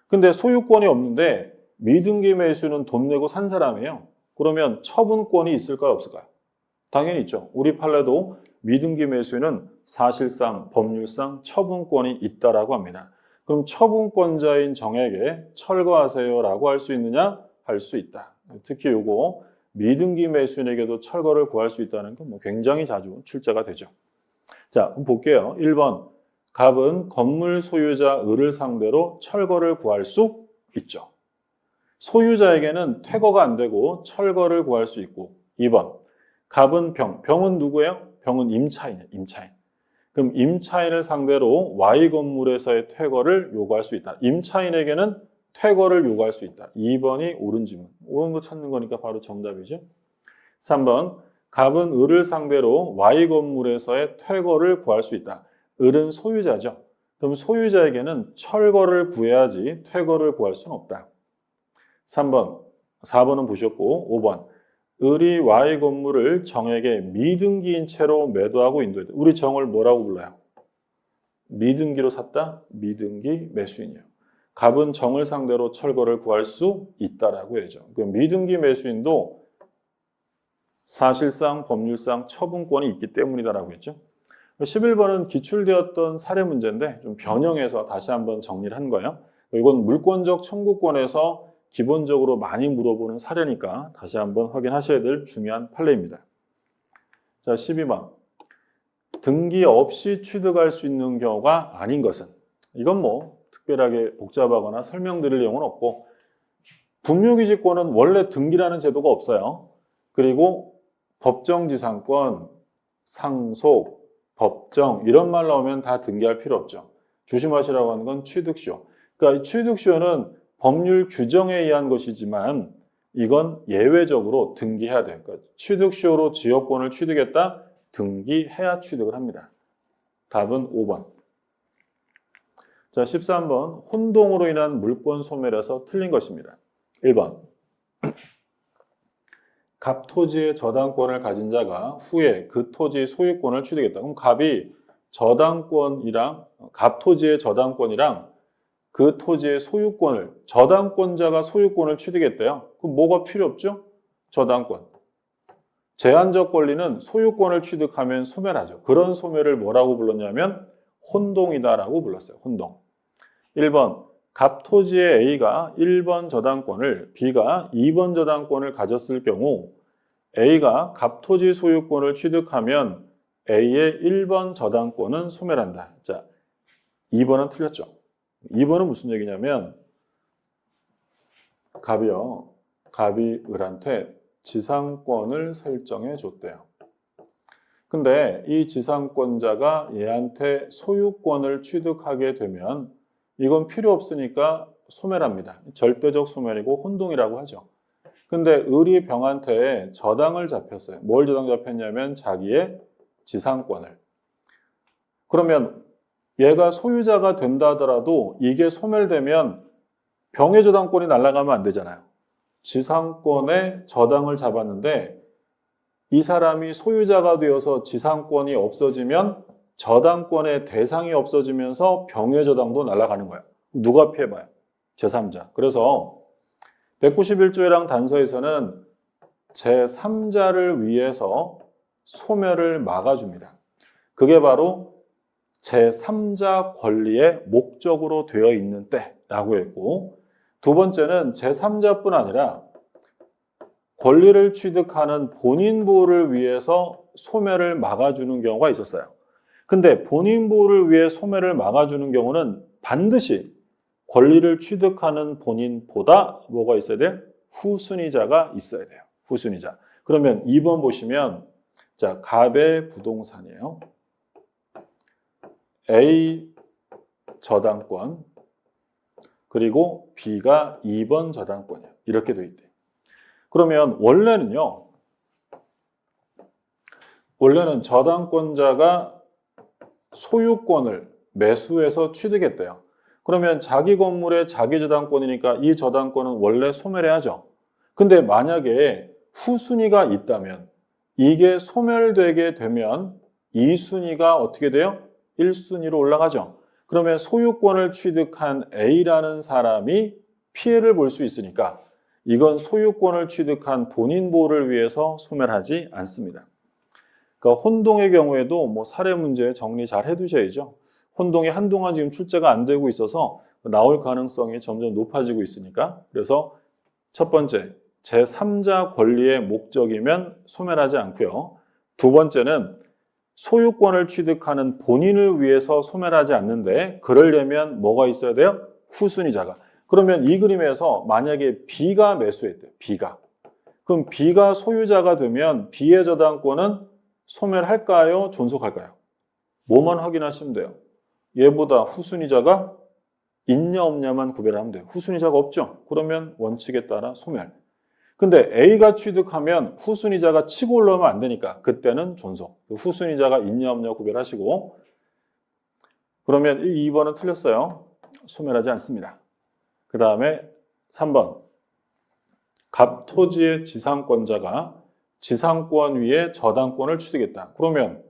근데 소유권이 없는데 미등기 매수인은 돈 내고 산 사람이에요. 그러면 처분권이 있을까요? 없을까요? 당연히 있죠. 우리 판례도 미등기 매수인은 사실상 법률상 처분권이 있다라고 합니다. 그럼 처분권자인 정에게 철거하세요라고 할 수 있느냐? 할 수 있다. 특히 요거 미등기 매수인에게도 철거를 구할 수 있다는 건 굉장히 자주 출제가 되죠. 자, 그럼 볼게요. 1번. 갑은 건물 소유자 을을 상대로 철거를 구할 수 있죠. 소유자에게는 퇴거가 안 되고 철거를 구할 수 있고 2번. 갑은 병은 누구예요? 병은 임차인이에요. 임차인. 그럼 임차인을 상대로 Y 건물에서의 퇴거를 요구할 수 있다. 임차인에게는 퇴거를 요구할 수 있다. 2번이 옳은 질문. 옳은 거 찾는 거니까 바로 정답이죠. 3번. 갑은 을을 상대로 Y 건물에서의 퇴거를 구할 수 있다. 을은 소유자죠. 그럼 소유자에게는 철거를 구해야지 퇴거를 구할 수는 없다. 3번, 4번은 보셨고 5번. 을이 Y 건물을 정에게 미등기인 채로 매도하고 인도했다. 우리 정을 뭐라고 불러요? 미등기로 샀다? 미등기 매수인이에요. 갑은 정을 상대로 철거를 구할 수 있다라고 해야죠. 그럼 미등기 매수인도 사실상 법률상 처분권이 있기 때문이다라고 했죠. 11번은 기출되었던 사례 문제인데 좀 변형해서 다시 한번 정리를 한 거예요. 이건 물권적 청구권에서 기본적으로 많이 물어보는 사례니까 다시 한번 확인하셔야 될 중요한 판례입니다. 자, 12번. 등기 없이 취득할 수 있는 경우가 아닌 것은 이건 뭐 특별하게 복잡하거나 설명드릴 내용은 없고 분묘기지권은 원래 등기라는 제도가 없어요. 그리고 법정지상권, 상속, 법정 이런 말 나오면 다 등기할 필요 없죠. 조심하시라고 하는 건 취득시효. 그러니까 이 취득시효는 법률 규정에 의한 것이지만 이건 예외적으로 등기해야 돼요. 그러니까 취득시효로 지역권을 취득했다? 등기해야 취득을 합니다. 답은 5번. 자, 13번. 혼동으로 인한 물권 소멸에서 틀린 것입니다. 1번. 갑 토지의 저당권을 가진 자가 후에 그 토지의 소유권을 취득했다. 그럼 갑이 갑 토지의 저당권이랑 그 토지의 소유권을 저당권자가 소유권을 취득했대요. 그럼 뭐가 필요 없죠? 저당권. 제한적 권리는 소유권을 취득하면 소멸하죠. 그런 소멸을 뭐라고 불렀냐면 혼동이다라고 불렀어요. 혼동. 1번. 갑 토지의 A가 1번 저당권을 B가 2번 저당권을 가졌을 경우 A가 갑 토지 소유권을 취득하면 A의 1번 저당권은 소멸한다. 자, 2번은 틀렸죠. 2번은 무슨 얘기냐면 갑이 을한테 지상권을 설정해 줬대요. 근데 이 지상권자가 얘한테 소유권을 취득하게 되면 이건 필요 없으니까 소멸합니다. 절대적 소멸이고 혼동이라고 하죠. 근데 을이 병한테 저당을 잡혔어요. 뭘 저당 잡혔냐면 자기의 지상권을. 그러면 얘가 소유자가 된다 하더라도 이게 소멸되면 병의 저당권이 날아가면 안 되잖아요. 지상권에 저당을 잡았는데 이 사람이 소유자가 되어서 지상권이 없어지면 저당권의 대상이 없어지면서 병의 저당도 날아가는 거예요. 누가 피해봐요? 제3자. 그래서 191조의 단서에서는 제3자를 위해서 소멸을 막아줍니다. 그게 바로 제3자 권리의 목적으로 되어 있는 때라고 했고 두 번째는 제3자뿐 아니라 권리를 취득하는 본인 보호를 위해서 소멸을 막아주는 경우가 있었어요. 근데 본인 보호를 위해 소멸을 막아주는 경우는 반드시 권리를 취득하는 본인보다 뭐가 있어야 돼요? 후순위자가 있어야 돼요. 후순위자. 그러면 2번 보시면 자, 갑의 부동산이에요. A 저당권 그리고 B가 2번 저당권이에요. 이렇게 돼 있대요. 그러면 원래는 저당권자가 소유권을 매수해서 취득했대요. 그러면 자기 건물의 자기 저당권이니까 이 저당권은 원래 소멸해야죠. 근데 만약에 후순위가 있다면 이게 소멸되게 되면 2순위가 어떻게 돼요? 1순위로 올라가죠. 그러면 소유권을 취득한 A라는 사람이 피해를 볼 수 있으니까 이건 소유권을 취득한 본인 보호를 위해서 소멸하지 않습니다. 그러니까 혼동의 경우에도 뭐 사례 문제 정리 잘 해두셔야죠. 혼동이 한동안 지금 출제가 안 되고 있어서 나올 가능성이 점점 높아지고 있으니까. 그래서 첫 번째, 제3자 권리의 목적이면 소멸하지 않고요. 두 번째는 소유권을 취득하는 본인을 위해서 소멸하지 않는데 그러려면 뭐가 있어야 돼요? 후순위자가. 그러면 이 그림에서 만약에 B가 매수했대요. B가. 그럼 B가 소유자가 되면 B의 저당권은 소멸할까요? 존속할까요? 뭐만 확인하시면 돼요? 얘보다 후순위자가 있냐 없냐만 구별하면 돼요. 후순위자가 없죠? 그러면 원칙에 따라 소멸. 근데 A가 취득하면 후순위자가 치고 올라오면 안 되니까 그때는 존속. 후순위자가 있냐 없냐 구별하시고 그러면 2번은 틀렸어요. 소멸하지 않습니다. 그 다음에 3번 갑 토지의 지상권자가 지상권 위에 저당권을 취득했다. 그러면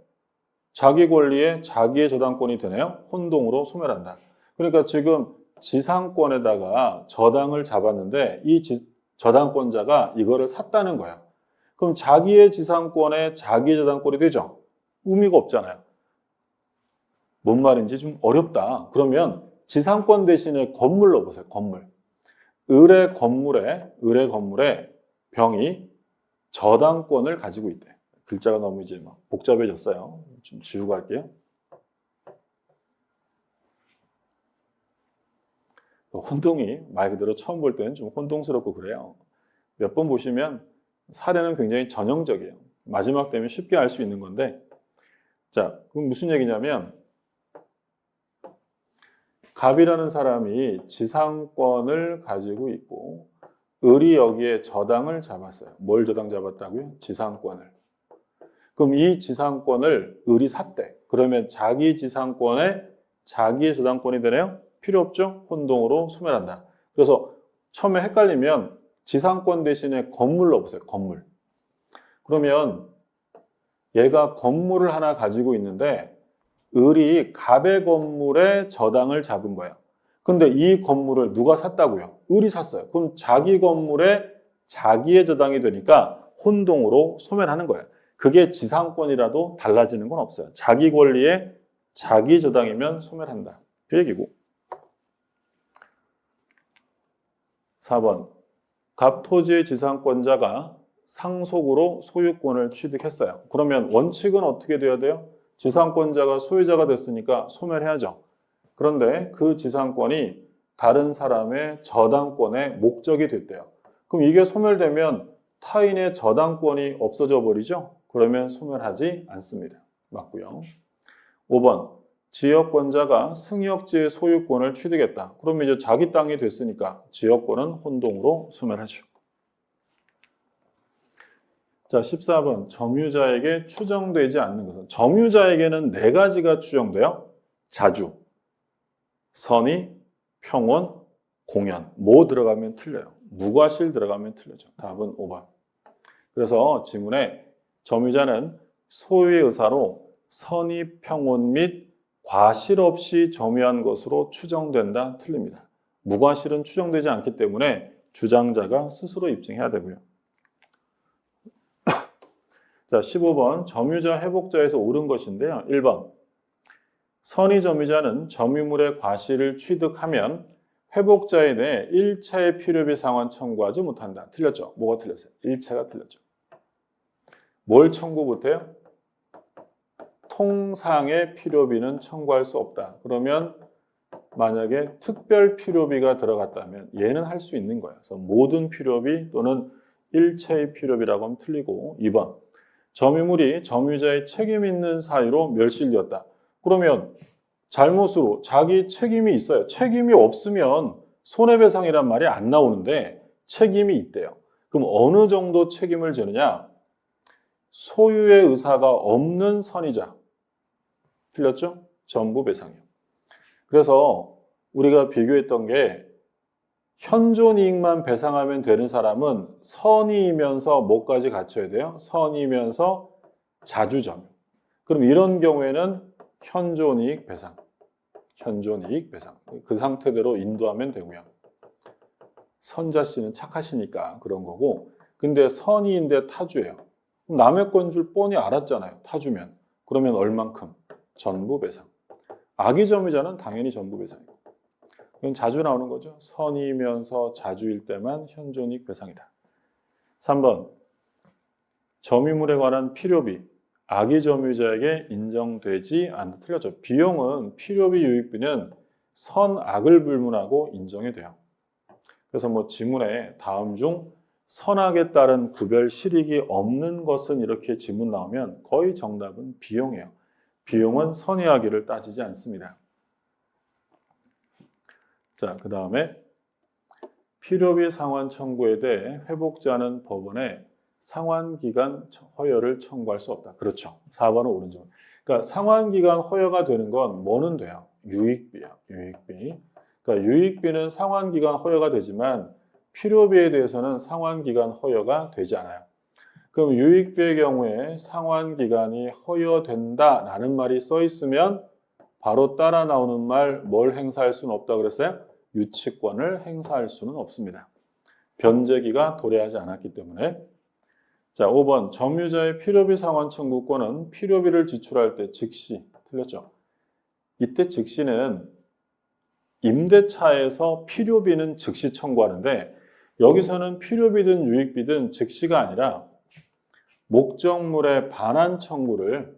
자기 권리에 자기의 저당권이 되네요. 혼동으로 소멸한다. 그러니까 지금 지상권에다가 저당을 잡았는데 이 저당권자가 이거를 샀다는 거야. 그럼 자기의 지상권에 자기의 저당권이 되죠? 의미가 없잖아요. 뭔 말인지 좀 어렵다. 그러면 지상권 대신에 건물 넣어보세요. 건물. 을의 건물에 병이 저당권을 가지고 있대. 글자가 너무 이제 막 복잡해졌어요. 좀 지우고 할게요. 혼동이 말 그대로 처음 볼 때는 좀 혼동스럽고 그래요. 몇 번 보시면 사례는 굉장히 전형적이에요. 마지막 되면 쉽게 알 수 있는 건데 자, 그럼 무슨 얘기냐면 갑이라는 사람이 지상권을 가지고 있고 을이 여기에 저당을 잡았어요. 뭘 저당 잡았다고요? 지상권을. 그럼 이 지상권을 을이 샀대. 그러면 자기 지상권에 자기의 저당권이 되네요? 필요 없죠? 혼동으로 소멸한다. 그래서 처음에 헷갈리면 지상권 대신에 건물 넣어보세요. 건물. 그러면 얘가 건물을 하나 가지고 있는데 을이 갑의 건물에 저당을 잡은 거예요. 근데 이 건물을 누가 샀다고요? 을이 샀어요. 그럼 자기 건물에 자기의 저당이 되니까 혼동으로 소멸하는 거예요. 그게 지상권이라도 달라지는 건 없어요. 자기 권리에 자기 저당이면 소멸한다. 그 얘기고. 4번. 갑 토지의 지상권자가 상속으로 소유권을 취득했어요. 그러면 원칙은 어떻게 돼야 돼요? 지상권자가 소유자가 됐으니까 소멸해야죠. 그런데 그 지상권이 다른 사람의 저당권의 목적이 됐대요. 그럼 이게 소멸되면 타인의 저당권이 없어져 버리죠? 그러면 소멸하지 않습니다. 맞고요. 5번. 지역권자가 승역지의 소유권을 취득했다. 그러면 이제 자기 땅이 됐으니까 지역권은 혼동으로 소멸하죠. 자, 14번. 점유자에게 추정되지 않는 것은 점유자에게는 4가지가 추정돼요. 자주, 선의, 평온, 공연. 뭐 들어가면 틀려요. 무과실 들어가면 틀려죠. 답은 5번. 그래서 지문에 점유자는 소유의 의사로 선의, 평온 및 과실 없이 점유한 것으로 추정된다. 틀립니다. 무과실은 추정되지 않기 때문에 주장자가 스스로 입증해야 되고요. 자, 15번 점유자 회복자에서 옳은 것인데요. 1번 선의 점유자는 점유물의 과실을 취득하면 회복자에 대해 일체의 필요비 상환 청구하지 못한다. 틀렸죠? 뭐가 틀렸어요? 일체가 틀렸죠. 뭘 청구 못해요? 통상의 필요비는 청구할 수 없다. 그러면 만약에 특별 필요비가 들어갔다면 얘는 할 수 있는 거야. 그래서 모든 필요비 또는 일체의 필요비라고 하면 틀리고 2번 점유물이 점유자의 책임 있는 사유로 멸실되었다. 그러면 잘못으로 자기 책임이 있어요. 책임이 없으면 손해배상이란 말이 안 나오는데 책임이 있대요. 그럼 어느 정도 책임을 지느냐? 소유의 의사가 없는 선의자. 틀렸죠? 전부 배상이요. 그래서 우리가 비교했던 게 현존이익만 배상하면 되는 사람은 선의이면서 뭐까지 갖춰야 돼요? 선의이면서 자주점유. 그럼 이런 경우에는 현존이익 배상. 현존이익 배상. 그 상태대로 인도하면 되고요. 선자 씨는 착하시니까 그런 거고 근데 선의인데 타주예요. 남의 건 줄 뻔히 알았잖아요. 타주면. 그러면 얼만큼? 전부 배상. 악의점유자는 당연히 전부 배상이고. 이건 자주 나오는 거죠. 선이면서 자주일 때만 현존이익 배상이다. 3번 점유물에 관한 필요비 악의점유자에게 인정되지 않다. 틀렸죠. 비용은 필요비 유익비는 선악을 불문하고 인정이 돼요. 그래서 뭐 지문에 다음 중 선악에 따른 구별 실익이 없는 것은 이렇게 지문 나오면 거의 정답은 비용이에요. 비용은 선의악의를 따지지 않습니다. 자, 그 다음에 필요비 상환 청구에 대해 회복자는 법원에 상환기간 허여를 청구할 수 없다. 그렇죠. 4번은 오른쪽. 그러니까 상환기간 허여가 되는 건 뭐는 돼요? 유익비야. 유익비. 그러니까 유익비는 상환기간 허여가 되지만 필요비에 대해서는 상환기간 허여가 되지 않아요. 그럼 유익비의 경우에 상환기간이 허여된다라는 말이 써 있으면 바로 따라 나오는 말 뭘 행사할 수는 없다 그랬어요? 유치권을 행사할 수는 없습니다. 변제기가 도래하지 않았기 때문에. 자, 5번 점유자의 필요비 상환 청구권은 필요비를 지출할 때 즉시. 틀렸죠? 이때 즉시는 임대차에서 필요비는 즉시 청구하는데 여기서는 필요비든 유익비든 즉시가 아니라 목적물의 반환 청구를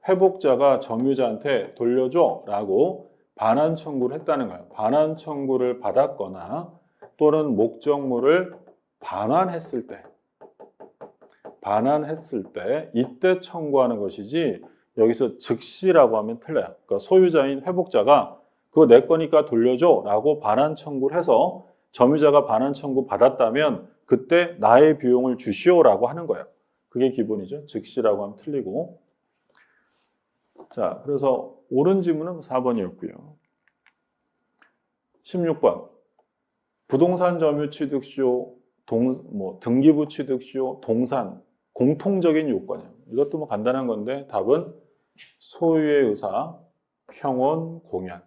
회복자가 점유자한테 돌려줘 라고 반환 청구를 했다는 거예요. 반환 청구를 받았거나 또는 목적물을 반환했을 때 이때 청구하는 것이지 여기서 즉시라고 하면 틀려요. 그러니까 소유자인 회복자가 그거 내 거니까 돌려줘 라고 반환 청구를 해서 점유자가 반환 청구 받았다면 그때 나의 비용을 주시오라고 하는 거예요. 그게 기본이죠. 즉시라고 하면 틀리고. 자, 그래서 옳은 지문은 4번이었고요. 16번. 부동산 점유 취득시효, 등기부 취득시효, 동산, 공통적인 요건이에요. 이것도 뭐 간단한 건데 답은 소유의 의사, 평온, 공연.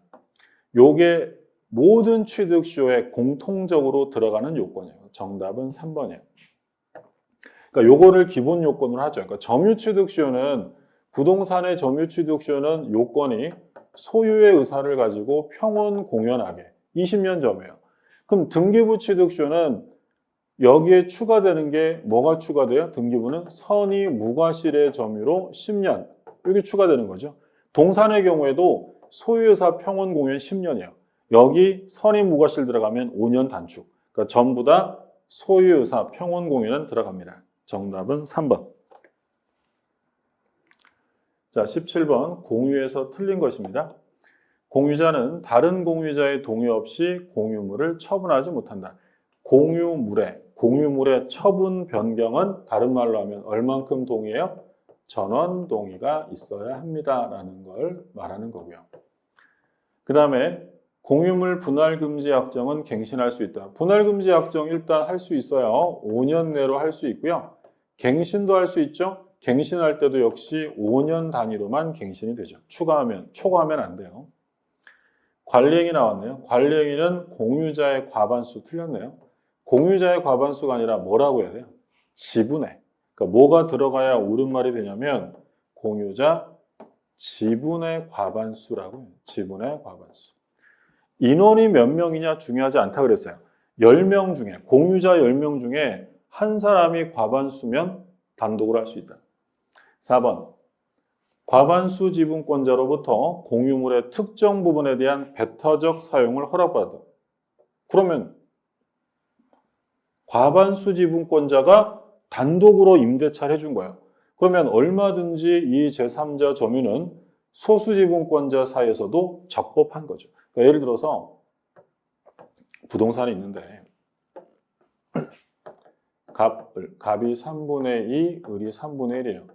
요게 모든 취득시효에 공통적으로 들어가는 요건이에요. 정답은 3번이에요. 그러니까 요거를 기본 요건으로 하죠. 그러니까 점유취득시효는 부동산의 점유취득시효는 요건이 소유의 의사를 가지고 평온 공연하게 20년 점유예요. 그럼 등기부 취득시효는 여기에 추가되는 게 뭐가 추가돼요? 등기부는 선의 무과실의 점유로 10년 이게 추가되는 거죠. 동산의 경우에도 소유의사 평온 공연 10년이에요. 여기 선의 무과실 들어가면 5년 단축. 그러니까 전부 다 소유의사 평온 공연은 들어갑니다. 정답은 3번. 자, 17번 공유에서 틀린 것입니다. 공유자는 다른 공유자의 동의 없이 공유물을 처분하지 못한다. 공유물의 처분 변경은 다른 말로 하면 얼만큼 동의해요? 전원 동의가 있어야 합니다라는 걸 말하는 거고요. 그 다음에 공유물 분할금지 약정은 갱신할 수 있다. 분할금지 약정 일단 할 수 있어요. 5년 내로 할 수 있고요. 갱신도 할 수 있죠. 갱신할 때도 역시 5년 단위로만 갱신이 되죠. 초과하면 안 돼요. 관리행위 나왔네요. 관리행위는 공유자의 과반수 틀렸네요. 공유자의 과반수가 아니라 뭐라고 해야 돼요? 지분에. 그러니까 뭐가 들어가야 옳은 말이 되냐면 공유자 지분의 과반수라고 해요. 지분의 과반수. 인원이 몇 명이냐 중요하지 않다 그랬어요. 10명 중에, 공유자 10명 중에 한 사람이 과반수면 단독으로 할 수 있다. 4번, 과반수 지분권자로부터 공유물의 특정 부분에 대한 배타적 사용을 허락받았다. 그러면 과반수 지분권자가 단독으로 임대차를 해준 거예요. 그러면 얼마든지 이 제3자 점유는 소수 지분권자 사이에서도 적법한 거죠. 그러니까 예를 들어서 부동산이 있는데 갑이 3분의 2, 을이 3분의 1이에요.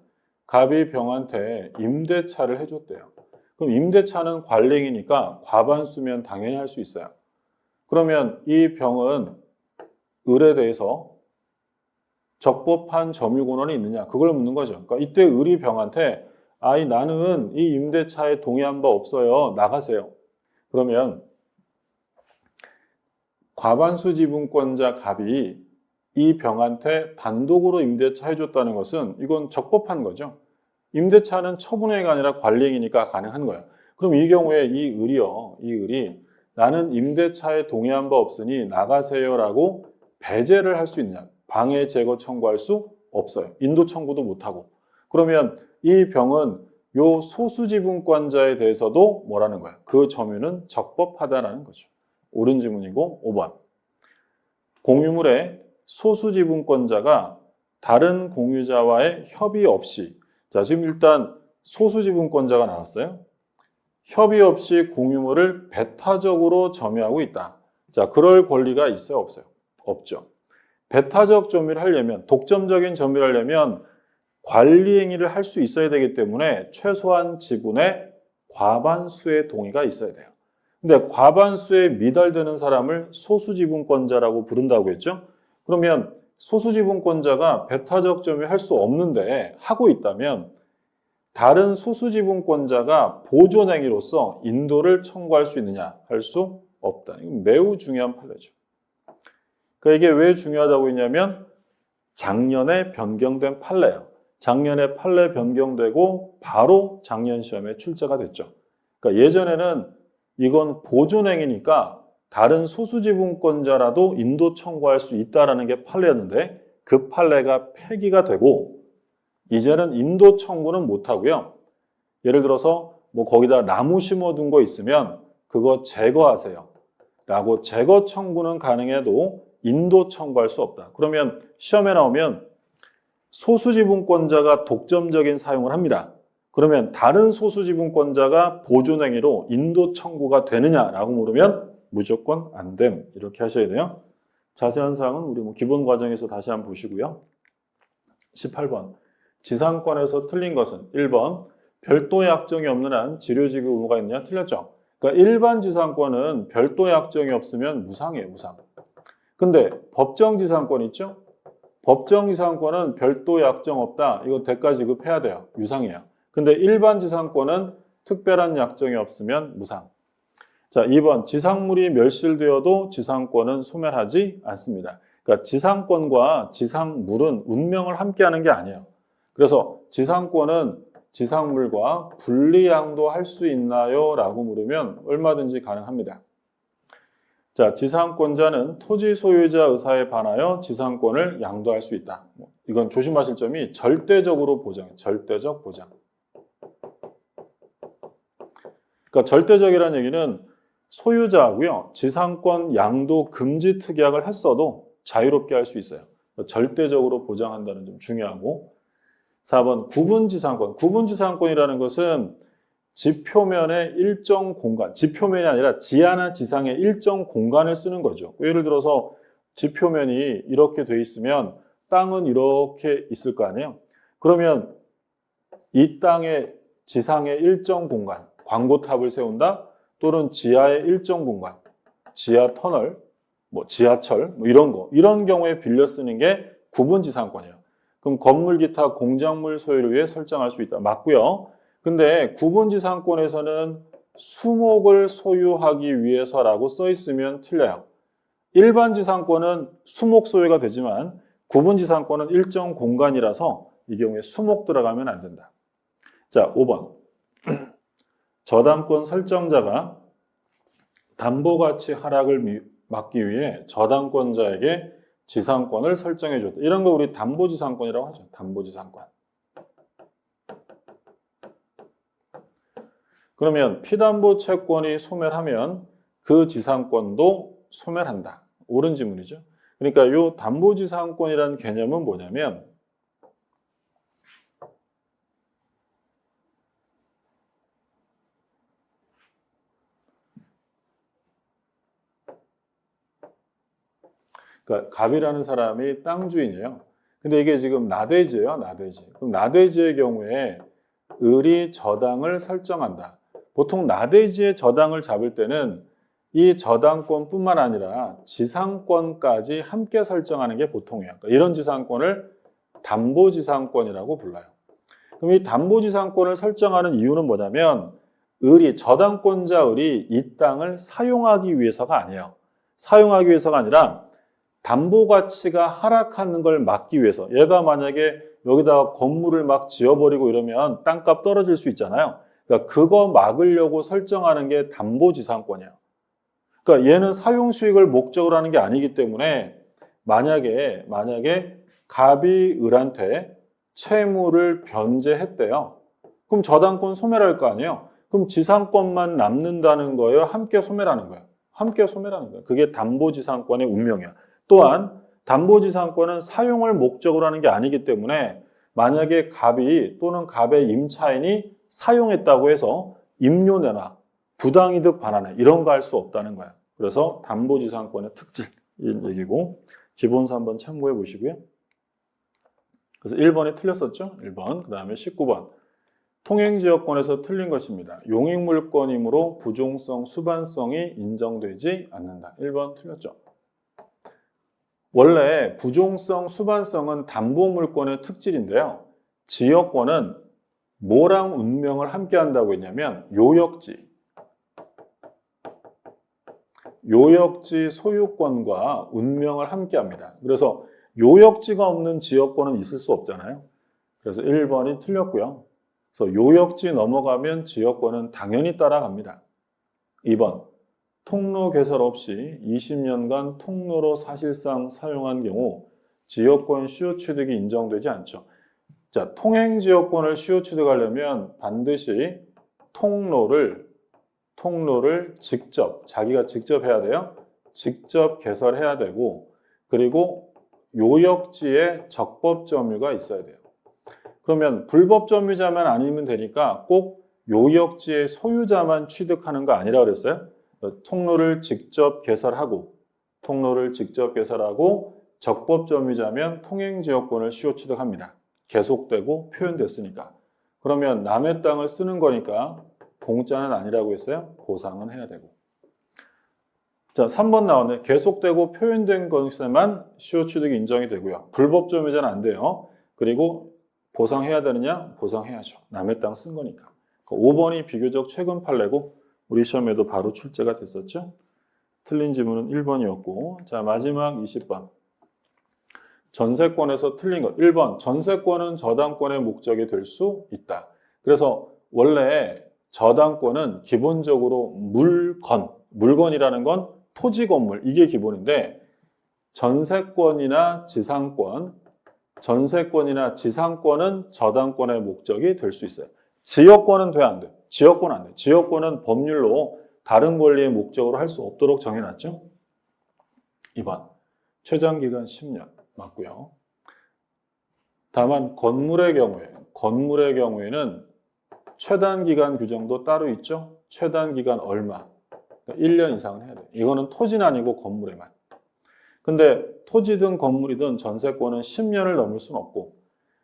갑이 병한테 임대차를 해줬대요. 그럼 임대차는 관리인이니까 과반수면 당연히 할 수 있어요. 그러면 이 병은 을에 대해서 적법한 점유 권한이 있느냐? 그걸 묻는 거죠. 그러니까 이때 을이 병한테 나는 이 임대차에 동의한 바 없어요. 나가세요. 그러면 과반수 지분권자 갑이 이 병한테 단독으로 임대차 해줬다는 것은 이건 적법한 거죠. 임대차는 처분행위가 아니라 관리행위니까 가능한 거예요. 그럼 이 경우에 이 을이 나는 임대차에 동의한 바 없으니 나가세요라고 배제를 할 수 있느냐? 방해 제거 청구할 수 없어요. 인도 청구도 못하고. 그러면 이 병은 요 소수 지분권자에 대해서도 뭐라는 거야? 그 점유는 적법하다라는 거죠. 옳은 지문이고 5번. 공유물의 소수 지분권자가 다른 공유자와의 협의 없이, 자, 지금 일단 소수 지분권자가 나왔어요. 협의 없이 공유물을 배타적으로 점유하고 있다. 자, 그럴 권리가 있어요, 없어요? 없죠. 배타적 점유를 하려면, 독점적인 점유를 하려면 관리 행위를 할 수 있어야 되기 때문에 최소한 지분의 과반수의 동의가 있어야 돼요. 근데 과반수에 미달되는 사람을 소수지분권자라고 부른다고 했죠? 그러면 소수지분권자가 배타적 점유를 할 수 없는데 하고 있다면 다른 소수지분권자가 보존행위로서 인도를 청구할 수 있느냐? 할 수 없다. 이건 매우 중요한 판례죠. 그러니까 이게 왜 중요하다고 했냐면 작년에 변경된 판례예요. 작년에 판례 변경되고 바로 작년 시험에 출제가 됐죠. 그러니까 예전에는 이건 보존행위니까 다른 소수지분권자라도 인도 청구할 수 있다는 게 판례였는데 그 판례가 폐기가 되고 이제는 인도 청구는 못하고요. 예를 들어서 뭐 거기다 나무 심어둔 거 있으면 그거 제거하세요 라고 제거 청구는 가능해도 인도 청구할 수 없다. 그러면 시험에 나오면 소수지분권자가 독점적인 사용을 합니다. 그러면 다른 소수지분권자가 보존행위로 인도 청구가 되느냐라고 물으면 무조건 안 됨. 이렇게 하셔야 돼요. 자세한 사항은 우리 기본 과정에서 다시 한번 보시고요. 18번. 지상권에서 틀린 것은 1번. 별도의 약정이 없는 한 지료지급 의무가 있느냐? 틀렸죠. 그러니까 일반 지상권은 별도의 약정이 없으면 무상이에요. 무상. 근데 법정지상권 있죠? 법정지상권은 별도 약정 없다. 이거 대가 지급해야 돼요. 유상이에요. 근데 일반 지상권은 특별한 약정이 없으면 무상. 자, 2번. 지상물이 멸실되어도 지상권은 소멸하지 않습니다. 그러니까 지상권과 지상물은 운명을 함께하는 게 아니에요. 그래서 지상권은 지상물과 분리양도할 수 있나요? 라고 물으면 얼마든지 가능합니다. 자, 지상권자는 토지 소유자 의사에 반하여 지상권을 양도할 수 있다. 이건 조심하실 점이 절대적으로 보장, 절대적 보장. 그러니까 절대적이라는 얘기는 소유자하고요, 지상권 양도 금지 특약을 했어도 자유롭게 할 수 있어요. 절대적으로 보장한다는 점 중요하고. 4번 구분지상권. 구분지상권이라는 것은 지표면의 일정 공간, 지표면이 아니라 지하나 지상의 일정 공간을 쓰는 거죠. 예를 들어서 지표면이 이렇게 돼 있으면 땅은 이렇게 있을 거 아니에요. 그러면 이 땅의 지상의 일정 공간, 광고탑을 세운다 또는 지하의 일정 공간, 지하 터널, 지하철 이런 거, 이런 경우에 빌려 쓰는 게 구분지상권이에요. 그럼 건물 기타 공작물 소유를 위해 설정할 수 있다. 맞고요. 근데 구분지상권에서는 수목을 소유하기 위해서라고 써 있으면 틀려요. 일반 지상권은 수목 소유가 되지만 구분지상권은 일정 공간이라서 이 경우에 수목 들어가면 안 된다. 자, 5번. 저당권 설정자가 담보가치 하락을 막기 위해 저당권자에게 지상권을 설정해 줬다. 이런 거 우리 담보지상권이라고 하죠. 담보지상권. 그러면 피담보 채권이 소멸하면 그 지상권도 소멸한다. 옳은 지문이죠. 그러니까 이 담보지상권이라는 개념은 뭐냐면 그러니까 갑이라는 사람이 땅 주인이에요. 근데 이게 지금 나대지예요, 나대지. 그럼 나대지의 경우에 을이 저당을 설정한다. 보통 나대지의 저당을 잡을 때는 이 저당권뿐만 아니라 지상권까지 함께 설정하는 게 보통이에요. 그러니까 이런 지상권을 담보지상권이라고 불러요. 그럼 이 담보지상권을 설정하는 이유는 뭐냐면 저당권자 을이 이 땅을 사용하기 위해서가 아니에요. 사용하기 위해서가 아니라 담보 가치가 하락하는 걸 막기 위해서. 얘가 만약에 여기다가 건물을 막 지어버리고 이러면 땅값 떨어질 수 있잖아요. 그러니까 그거 막으려고 설정하는 게 담보지상권이에요. 그러니까 얘는 사용 수익을 목적으로 하는 게 아니기 때문에 만약에 갑이 을한테 채무를 변제했대요. 그럼 저당권 소멸할 거 아니에요. 그럼 지상권만 남는다는 거예요? 함께 소멸하는 거예요? 함께 소멸하는 거예요. 그게 담보지상권의 운명이야. 또한 담보지상권은 사용을 목적으로 하는 게 아니기 때문에 만약에 갑이 또는 갑의 임차인이 사용했다고 해서 임료내나 부당이득 반환에 이런 거 할 수 없다는 거야. 그래서 담보지상권의 특질 얘기고 기본서 한번 참고해 보시고요. 그래서 1번이 틀렸었죠? 1번. 그 다음에 19번. 통행지역권에서 틀린 것입니다. 용익물권이므로 부종성, 수반성이 인정되지 않는다. 1번 틀렸죠? 원래 부종성, 수반성은 담보물권의 특질인데요. 지역권은 뭐랑 운명을 함께 한다고 했냐면 요역지 소유권과 운명을 함께 합니다. 그래서 요역지가 없는 지역권은 있을 수 없잖아요. 그래서 1번이 틀렸고요. 그래서 요역지 넘어가면 지역권은 당연히 따라갑니다. 2번. 통로 개설 없이 20년간 통로로 사실상 사용한 경우 지역권 수요 취득이 인정되지 않죠. 자, 통행지역권을 수요 취득하려면 반드시 통로를 자기가 직접 해야 돼요. 직접 개설해야 되고 그리고 요역지에 적법 점유가 있어야 돼요. 그러면 불법 점유자만 아니면 되니까 꼭 요역지의 소유자만 취득하는 거 아니라 그랬어요? 통로를 직접 개설하고 적법 점유자면 통행지역권을 수요 취득합니다. 계속되고 표현됐으니까. 그러면 남의 땅을 쓰는 거니까 공짜는 아니라고 했어요. 보상은 해야 되고. 자, 3번 나오네. 계속되고 표현된 것에만 수요 취득이 인정이 되고요. 불법 점유자는 안 돼요. 그리고 보상해야 되느냐? 보상해야죠. 남의 땅 쓴 거니까. 5번이 비교적 최근 판례고 우리 시험에도 바로 출제가 됐었죠. 틀린 지문은 1번이었고 자 마지막 20번. 전세권에서 틀린 것. 1번. 전세권은 저당권의 목적이 될 수 있다. 그래서 원래 저당권은 기본적으로 물건이라는 건 토지 건물 이게 기본인데 전세권이나 지상권은 저당권의 목적이 될 수 있어요. 지역권은 돼 안 돼? 지역권은 안 돼. 지역권은 법률로 다른 권리의 목적으로 할 수 없도록 정해놨죠. 2번. 최장기간 10년 맞고요. 다만 건물의 경우에는 최단기간 규정도 따로 있죠. 최단기간 얼마? 그러니까 1년 이상은 해야 돼. 이거는 토지는 아니고 건물에만. 근데 토지든 건물이든 전세권은 10년을 넘을 수는 없고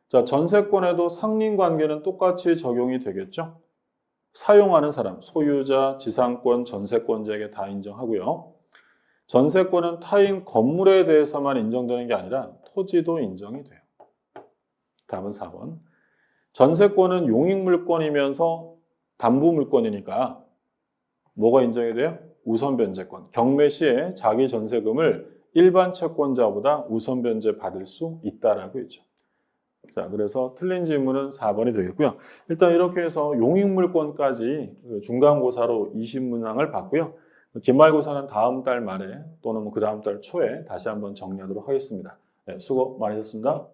자 전세권에도 상린관계는 똑같이 적용이 되겠죠. 사용하는 사람, 소유자, 지상권, 전세권자에게 다 인정하고요. 전세권은 타인 건물에 대해서만 인정되는 게 아니라 토지도 인정이 돼요. 답은 4번. 전세권은 용익물권이면서 담보물권이니까 뭐가 인정이 돼요? 우선 변제권. 경매 시에 자기 전세금을 일반 채권자보다 우선 변제 받을 수 있다라고 했죠. 자, 그래서 틀린 질문은 4번이 되겠고요. 일단 이렇게 해서 용익물권까지 중간고사로 20문항을 봤고요. 기말고사는 다음 달 말에 또는 그 다음 달 초에 다시 한번 정리하도록 하겠습니다. 네, 수고 많으셨습니다.